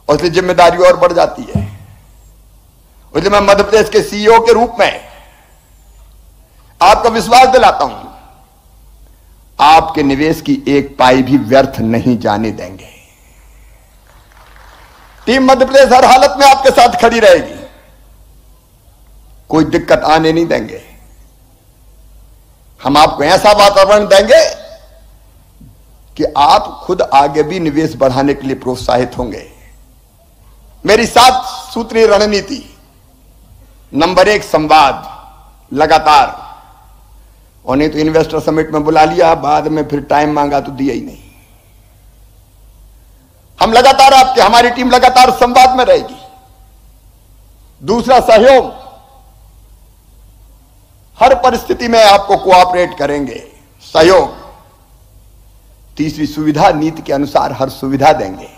और इसलिए जिम्मेदारी और बढ़ जाती है। इसलिए मैं मध्य प्रदेश के सीईओ के रूप में आपको विश्वास दिलाता हूं, आपके निवेश की एक पाई भी व्यर्थ नहीं जाने देंगे। टीम मध्य प्रदेश हर हालत में आपके साथ खड़ी रहेगी, कोई दिक्कत आने नहीं देंगे। हम आपको ऐसा वातावरण देंगे कि आप खुद आगे भी निवेश बढ़ाने के लिए प्रोत्साहित होंगे। मेरी 7 सूत्रीय रणनीति, नंबर 1 संवाद लगातार, और नहीं तो इन्वेस्टर समिट में बुला लिया, बाद में फिर टाइम मांगा तो दिया ही नहीं। हम लगातार आपके, हमारी टीम लगातार संवाद में रहेगी। दूसरा सहयोग, हर परिस्थिति में आपको कोऑपरेट करेंगे, सहयोग। तीसरी सुविधा, नीति के अनुसार हर सुविधा देंगे।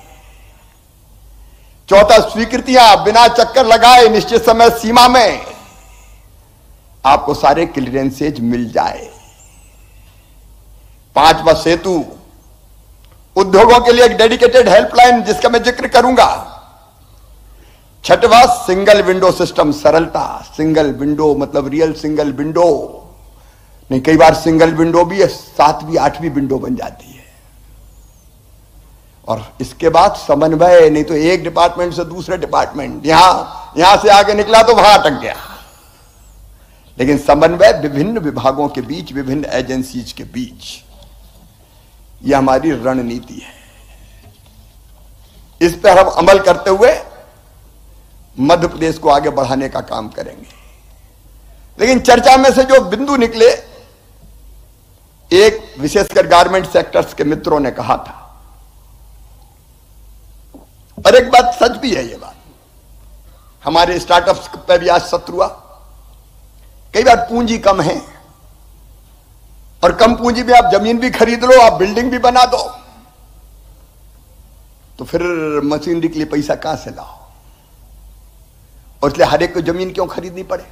चौथा स्वीकृतियां बिना चक्कर लगाए निश्चित समय सीमा में आपको सारे क्लियरेंसेज मिल जाए। 5वां सेतु, उद्योगों के लिए एक डेडिकेटेड हेल्पलाइन जिसका मैं जिक्र करूंगा। 6वां सिंगल विंडो सिस्टम, सरलता। सिंगल विंडो मतलब रियल सिंगल विंडो नहीं, कई बार सिंगल विंडो भी 7वीं 8वीं विंडो बन जाती है। और इसके बाद समन्वय, नहीं तो एक डिपार्टमेंट से दूसरे डिपार्टमेंट, यहां से आगे निकला तो वहां अटक गया। लेकिन समन्वय विभिन्न विभागों के बीच, विभिन्न एजेंसीज के बीच, यह हमारी रणनीति है। इस पर हम अमल करते हुए मध्य प्रदेश को आगे बढ़ाने का काम करेंगे। लेकिन चर्चा में से जो बिंदु निकले, एक विशेषकर गारमेंट सेक्टर्स के मित्रों ने कहा था, और एक बात सच भी है, ये बात हमारे स्टार्टअप्स पे भी आज सत्र हुआ। कई बार पूंजी कम है, और कम पूंजी में आप जमीन भी खरीद लो, आप बिल्डिंग भी बना दो, तो फिर मशीनरी के लिए पैसा कहां से लाओ? और इसलिए हर एक को जमीन क्यों खरीदनी पड़े,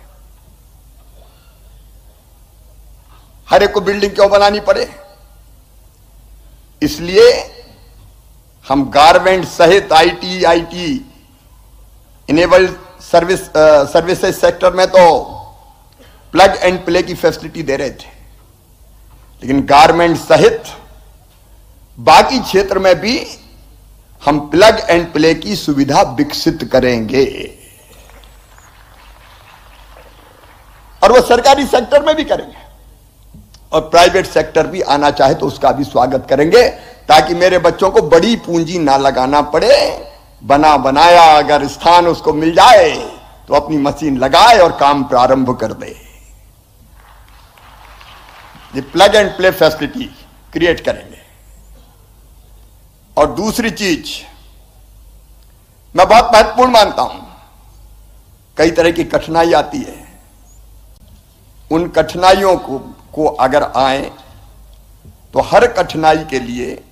हर एक को बिल्डिंग क्यों बनानी पड़े? इसलिए हम गारमेंट सहित आईटी इनेबल्ड सर्विसेज सेक्टर में तो प्लग एंड प्ले की फैसिलिटी दे रहे थे, लेकिन गारमेंट सहित बाकी क्षेत्र में भी हम प्लग एंड प्ले की सुविधा विकसित करेंगे। और वो सरकारी सेक्टर में भी करेंगे, और प्राइवेट सेक्टर भी आना चाहे तो उसका भी स्वागत करेंगे, ताकि मेरे बच्चों को बड़ी पूंजी ना लगाना पड़े। बना बनाया अगर स्थान उसको मिल जाए तो अपनी मशीन लगाए और काम प्रारंभ कर दे। ये plug and play facility create करेंगे। और दूसरी चीज मैं बहुत महत्वपूर्ण मानता हूं, कई तरह की कठिनाई आती है, उन कठिनाइयों को अगर आए तो हर कठिनाई के लिए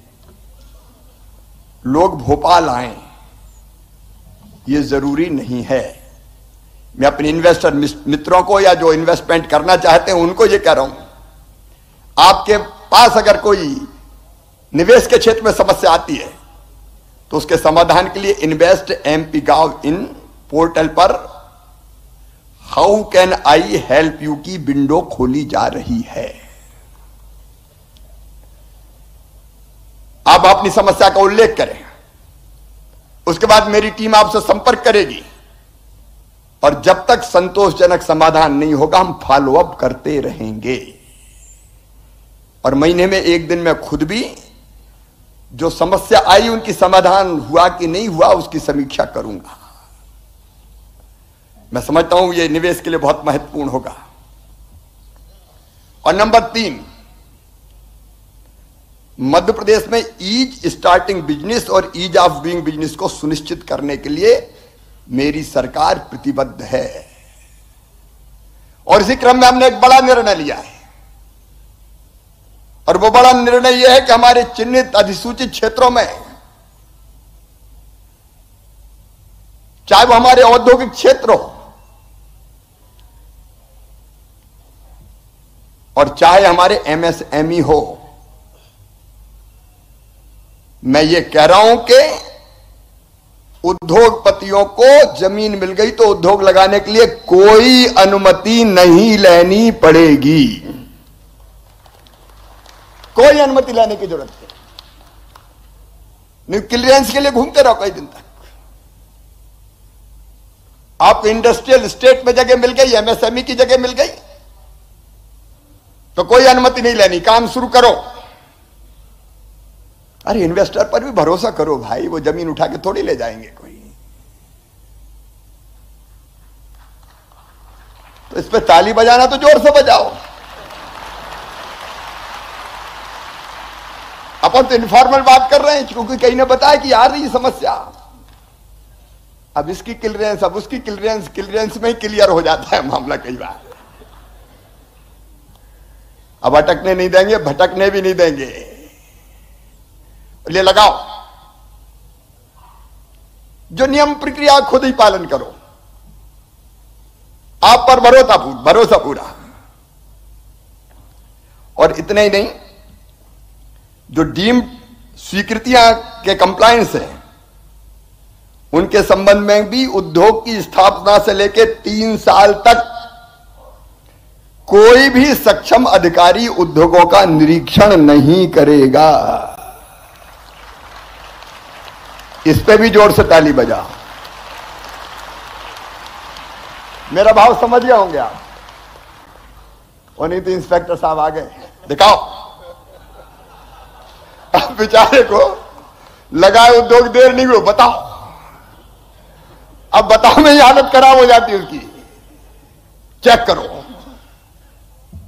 लोग भोपाल आए, ये जरूरी नहीं है। मैं अपने इन्वेस्टर मित्रों को या जो इन्वेस्टमेंट करना चाहते हैं उनको ये कह रहा हूं, आपके पास अगर कोई निवेश के क्षेत्र में समस्या आती है तो उसके समाधान के लिए invest MP Gov in portal पर how can I help you की विंडो खोली जा रही है। आप अपनी समस्या का उल्लेख करें, उसके बाद मेरी टीम आपसे संपर्क करेगी, और जब तक संतोषजनक समाधान नहीं होगा हम फॉलो अप करते रहेंगे। और महीने में एक दिन में खुद भी जो समस्या आई उनकी समाधान हुआ कि नहीं हुआ उसकी समीक्षा करूंगा। मैं समझता हूं यह निवेश के लिए बहुत महत्वपूर्ण होगा। और नंबर 3, मध्य प्रदेश में ईज स्टार्टिंग बिजनेस और ईज ऑफ डूइंग बिजनेस को सुनिश्चित करने के लिए मेरी सरकार प्रतिबद्ध है। और इसी क्रम में हमने एक बड़ा निर्णय लिया है, और वो बड़ा निर्णय यह है कि हमारे चिन्हित अधिसूचित क्षेत्रों में चाहे वो हमारे औद्योगिक क्षेत्र हो और चाहे हमारे एमएसएमई हो। मैं ये कह रहा हूं कि उद्योगपतियों को जमीन मिल गई तो उद्योग लगाने के लिए कोई अनुमति नहीं लेनी पड़ेगी, कोई अनुमति लेने की जरूरत नहीं। क्लियरेंस के लिए घूमते रहो कई दिन तक। आपको इंडस्ट्रियल स्टेट में जगह मिल गई, एमएसएमई की जगह मिल गई तो कोई अनुमति नहीं लेनी, काम शुरू करो। अरे इन्वेस्टर पर भी भरोसा करो भाई, वो जमीन उठा के थोड़ी ले जाएंगे कोई। तो इस पे ताली बजाना तो जोर से बजाओ। अपन तो इनफॉर्मल बात कर रहे हैं क्योंकि कहीं ने बताया कि आ रही समस्या, अब इसकी क्लियरेंस, अब उसकी क्लियरेंस, क्लियरेंस में ही क्लियर हो जाता है मामला कई बार। अब अटकने नहीं देंगे, भटकने भी नहीं देंगे। ले लगाओ, जो नियम प्रक्रिया खुद ही पालन करो। आप पर भरोसा पूरा। और इतने ही नहीं, जो डीम्ड स्वीकृतियां के कंप्लायंस है उनके संबंध में भी उद्योग की स्थापना से लेकर 3 साल तक कोई भी सक्षम अधिकारी उद्योगों का निरीक्षण नहीं करेगा। इस पे भी जोर से ताली बजा। मेरा भाव समझ गए होंगे आप। और नहीं तो इंस्पेक्टर साहब आ गए, दिखाओ। अब बेचारे को लगाए उद्योग, देर नहीं हुई, बताओ। अब बताओ में ही हालत खराब हो जाती है उसकी। चेक करो,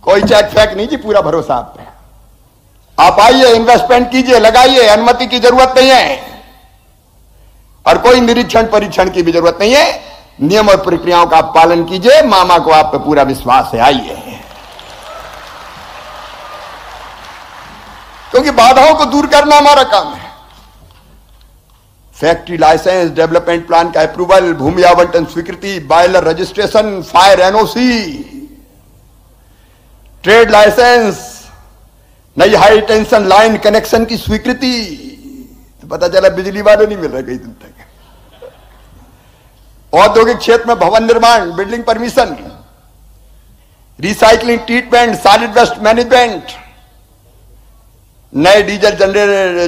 कोई चेक फैक नहीं जी, पूरा भरोसा आप पे। आप आइए, इन्वेस्टमेंट कीजिए, लगाइए, अनुमति की जरूरत नहीं है और कोई निरीक्षण परीक्षण की भी जरूरत नहीं है। नियम और प्रक्रियाओं का आप पालन कीजिए। मामा को आप पे पूरा विश्वास है, आइए। क्योंकि बाधाओं को दूर करना हमारा काम है। फैक्ट्री लाइसेंस, डेवलपमेंट प्लान का अप्रूवल, भूमि आवंटन स्वीकृति, boiler registration, fire NOC, trade licence, नई हाई टेंशन लाइन कनेक्शन की स्वीकृति। तो पता चला बिजली वाले नहीं मिल रहे कई दिन तक। औद्योगिक क्षेत्र में भवन निर्माण, building permission, recycling treatment, solid waste management, नए डीजल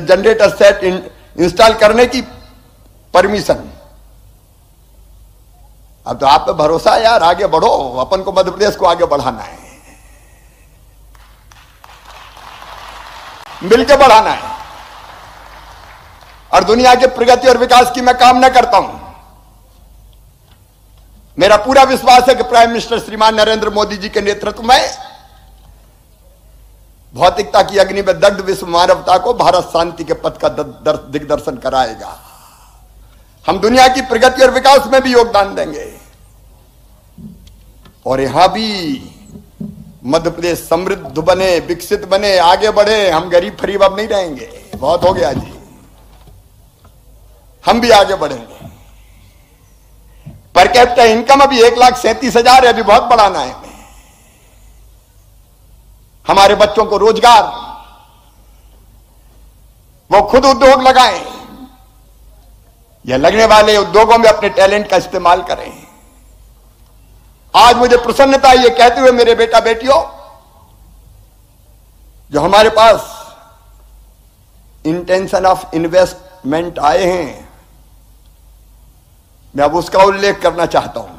जनरेटर सेट इंस्टॉल करने की परमिशन। अब तो आप पे भरोसा है यार, आगे बढ़ो। अपन को मध्य प्रदेश को आगे बढ़ाना है, मिलकर बढ़ाना है। और दुनिया के प्रगति और विकास की मैं कामना करता हूं। मेरा पूरा विश्वास है कि प्राइम मिनिस्टर श्रीमान नरेंद्र मोदी जी के नेतृत्व में भौतिकता की अग्नि में दग्ध विश्व मानवता को भारत शांति के पथ का दिग्दर्शन कराएगा। हम दुनिया की प्रगति और विकास में भी योगदान देंगे और यहां भी मध्य प्रदेश समृद्ध बने, विकसित बने, आगे बढ़े। हम गरीब फरीब अब नहीं रहेंगे, बहुत हो गया जी। हम भी आगे बढ़ेंगे। पर कैपिटा इनकम अभी 1,37,000 है, अभी बहुत बढ़ाना है हमें। हमारे बच्चों को रोजगार, वो खुद उद्योग लगाएं या लगने वाले उद्योगों में अपने टैलेंट का इस्तेमाल करें। आज मुझे प्रसन्नता ये कहते हुए मेरे बेटा बेटियों, जो हमारे पास इंटेंशन ऑफ इन्वेस्टमेंट आए हैं, मैं अब उसका उल्लेख करना चाहता हूं।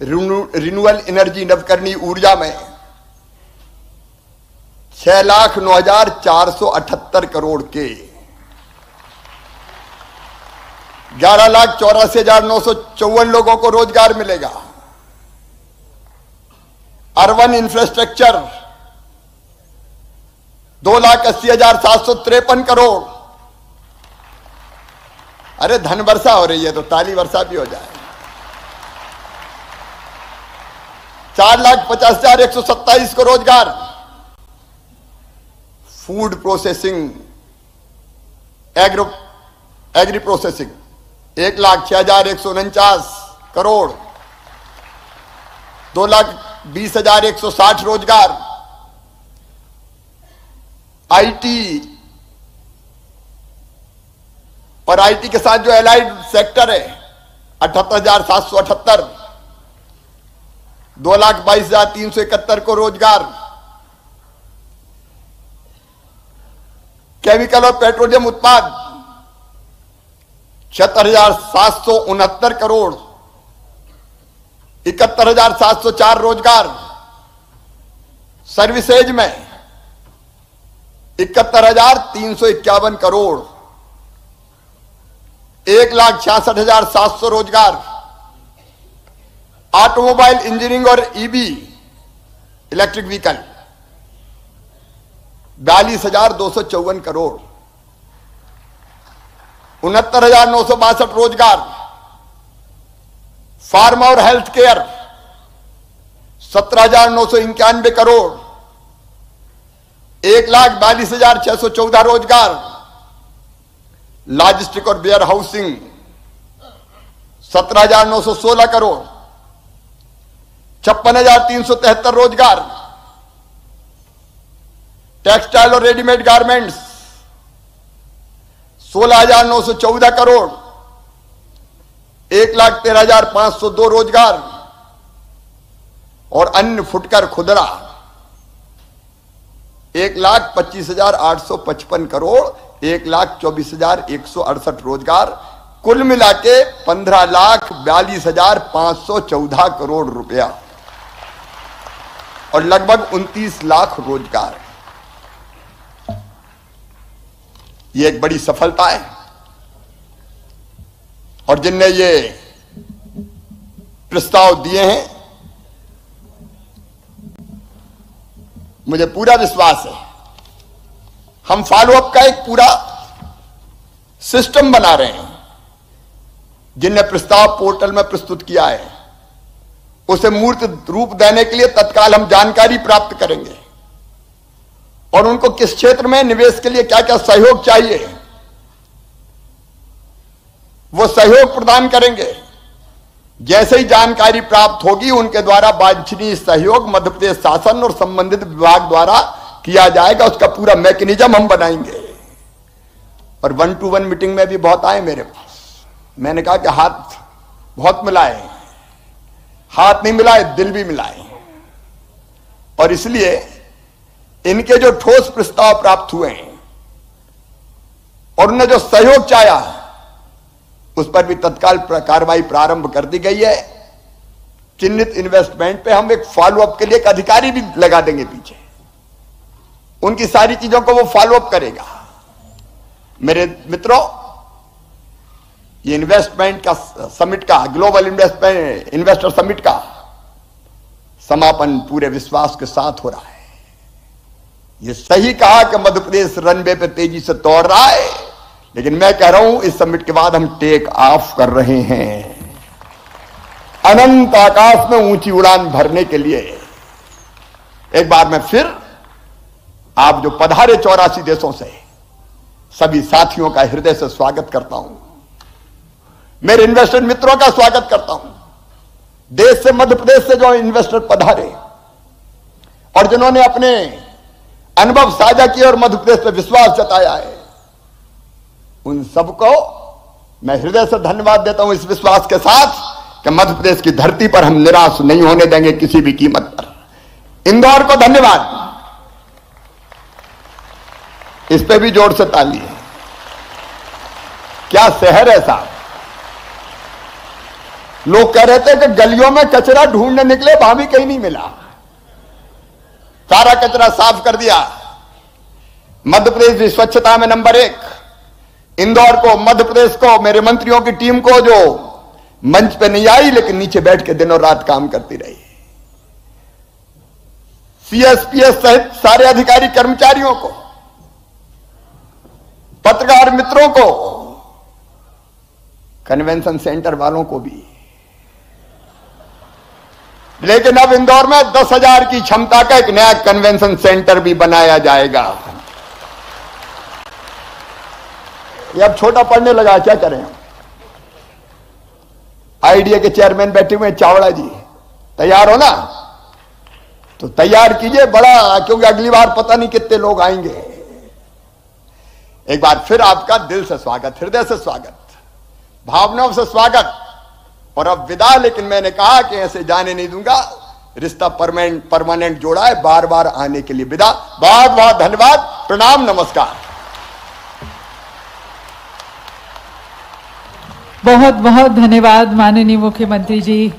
रिन्यूएबल एनर्जी, नवकरणीय ऊर्जा में 6,09,478 करोड़ के 11,84,954 लोगों को रोजगार मिलेगा। Urban infrastructure 2,80,753 crore. अरे धन वर्षा हो रही है तो ताली वर्षा भी हो जाए। 4,50,127 को रोजगार। Food processing, agri processing 1,06,149 crore, 2,20,160 रोजगार। आईटी और आईटी के साथ जो एलाइड सेक्टर है 78,778, 2,22,371 को रोजगार। केमिकल और पेट्रोलियम उत्पाद 76,769 करोड़, 71,704 रोजगार। सर्विसेज में 71,351 करोड़, 1,66,700 रोजगार। ऑटोमोबाइल इंजीनियरिंग और ईबी इलेक्ट्रिक व्हीकल 42,254 करोड़, 69,962 रोजगार। फार्मा और हेल्थ केयर 17,991 करोड़, 1,42,614 रोजगार। लॉजिस्टिक और वेयर हाउसिंग 17,916 करोड़, 56,373 रोजगार। टेक्सटाइल और रेडीमेड गारमेंट्स 16,914 करोड़, 1,13,502 रोजगार। और अन्य फुटकर खुदरा 1,25,855 करोड़, 1,24,168 रोजगार। कुल मिला के 15,42,514 करोड़ रुपया और लगभग 29 लाख रोजगार। ये एक बड़ी सफलता है। और जिनने ये प्रस्ताव दिए हैं, मुझे पूरा विश्वास है हम फॉलोअप का एक पूरा सिस्टम बना रहे हैं। जिनने प्रस्ताव पोर्टल में प्रस्तुत किया है उसे मूर्त रूप देने के लिए तत्काल हम जानकारी प्राप्त करेंगे और उनको किस क्षेत्र में निवेश के लिए क्या क्या सहयोग चाहिए वो सहयोग प्रदान करेंगे। जैसे ही जानकारी प्राप्त होगी उनके द्वारा वांछनीय सहयोग मध्य प्रदेश शासन और संबंधित विभाग द्वारा किया जाएगा। उसका पूरा मैकेनिज्म हम बनाएंगे। और 1-to-1 मीटिंग में भी बहुत आए मेरे पास। मैंने कहा कि हाथ बहुत मिलाए, हाथ नहीं मिलाए दिल भी मिलाए। और इसलिए इनके जो ठोस प्रस्ताव प्राप्त हुए हैं और उन्होंने जो सहयोग चाहा उस पर भी तत्काल कार्रवाई प्रारंभ कर दी गई है। चिन्हित इन्वेस्टमेंट पे हम एक फॉलोअप के लिए एक अधिकारी भी लगा देंगे पीछे, उनकी सारी चीजों को वो फॉलोअप करेगा। मेरे मित्रों, ये इन्वेस्टमेंट का समिट का ग्लोबल इन्वेस्टर समिट का समापन पूरे विश्वास के साथ हो रहा है। ये सही कहा कि मध्य प्रदेश रनवे पे तेजी से दौड़ रहा है, लेकिन मैं कह रहा हूं इस समिट के बाद हम टेक ऑफ कर रहे हैं अनंत आकाश में ऊंची उड़ान भरने के लिए। एक बार मैं फिर आप जो पधारे 84 देशों से सभी साथियों का हृदय से स्वागत करता हूं। मेरे इन्वेस्टर मित्रों का स्वागत करता हूं। देश से मध्य प्रदेश से जो इन्वेस्टर पधारे और जिन्होंने अपने अनुभव साझा किए और मध्य प्रदेश पर विश्वास जताया है, उन सबको मैं हृदय से धन्यवाद देता हूं इस विश्वास के साथ कि मध्य प्रदेश की धरती पर हम निराश नहीं होने देंगे किसी भी कीमत पर। इंदौर को धन्यवाद, इस पे भी जोर से ताली है। क्या शहर है साहब। लोग कह रहे थे कि गलियों में कचरा ढूंढने निकले, वहां भी कहीं नहीं मिला। सारा कचरा साफ कर दिया। मध्य प्रदेश भी स्वच्छता में नंबर 1। इंदौर को, मध्य प्रदेश को, मेरे मंत्रियों की टीम को जो मंच पे नहीं आई लेकिन नीचे बैठ के दिनों रात काम करती रही, सीएसपीएस सहित सारे अधिकारी कर्मचारियों को, पत्रकार मित्रों को, कन्वेंशन सेंटर वालों को भी। लेकिन अब इंदौर में 10,000 की क्षमता का एक नया कन्वेंशन सेंटर भी बनाया जाएगा। ये अब छोटा पड़ने लगा, क्या करें। आईडीए के चेयरमैन बैठे हुए हैं चावड़ा जी, तैयार हो ना? तो तैयार कीजिए बड़ा, क्योंकि अगली बार पता नहीं कितने लोग आएंगे। एक बार फिर आपका दिल से स्वागत, हृदय से स्वागत, भावनाओं से स्वागत। और अब विदा, लेकिन मैंने कहा कि ऐसे जाने नहीं दूंगा, रिश्ता परमानेंट जोड़ा है, बार बार आने के लिए विदा। बहुत बहुत धन्यवाद, प्रणाम, नमस्कार। बहुत बहुत धन्यवाद माननीय मुख्यमंत्री जी,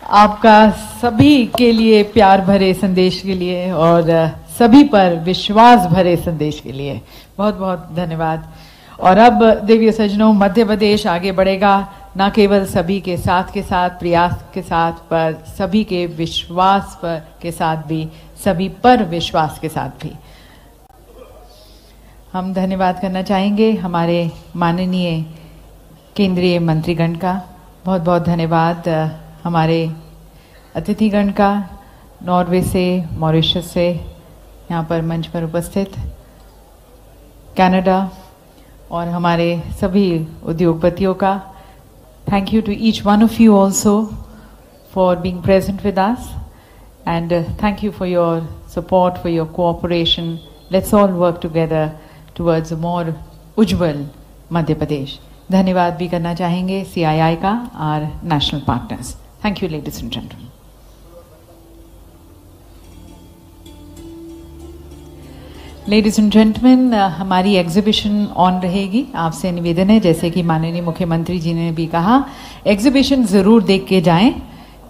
आपका सभी के लिए प्यार भरे संदेश के लिए और सभी पर विश्वास भरे संदेश के लिए बहुत बहुत धन्यवाद। और अब देवी सज्जनों, मध्य प्रदेश आगे बढ़ेगा, न केवल सभी के साथ प्रयास के साथ, पर सभी के विश्वास पर के साथ भी, सभी पर विश्वास के साथ भी। हम धन्यवाद करना चाहेंगे हमारे माननीय केंद्रीय मंत्रीगण का। बहुत बहुत धन्यवाद हमारे अतिथिगण का, नॉर्वे से, मॉरिशस से, यहाँ पर मंच पर उपस्थित, कनाडा और हमारे सभी उद्योगपतियों का। Thank you to each one of you also for being present with us, and thank you for your support, for your cooperation. Let's all work together towards a more ujjwal Madhya Pradesh. धन्यवाद भी करना चाहेंगे CII का, our national partners. Thank you, ladies and gentlemen. Ladies and gentleman, हमारी exhibition on रहेगी। आपसे निवेदन है, जैसे कि माननीय मुख्यमंत्री जी ने भी कहा, एग्जीबिशन ज़रूर देख के जाएं।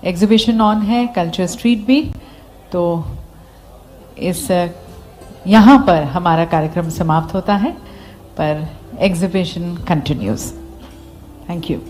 एग्जीबिशन ऑन है, कल्चर स्ट्रीट भी। तो इस यहाँ पर हमारा कार्यक्रम समाप्त होता है, पर एग्जीबिशन कंटिन्यूज। Thank you.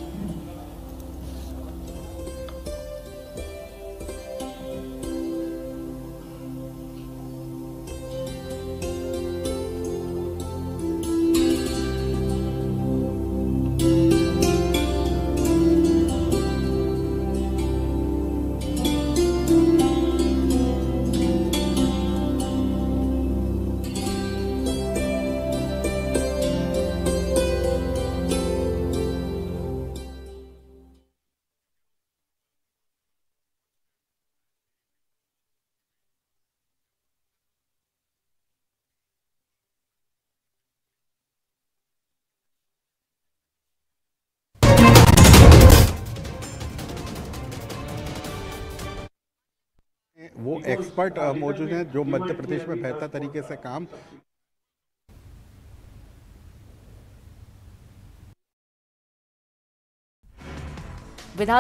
वो एक्सपर्ट मौजूद हैं जो मध्य प्रदेश में बेहतर तरीके से काम विधान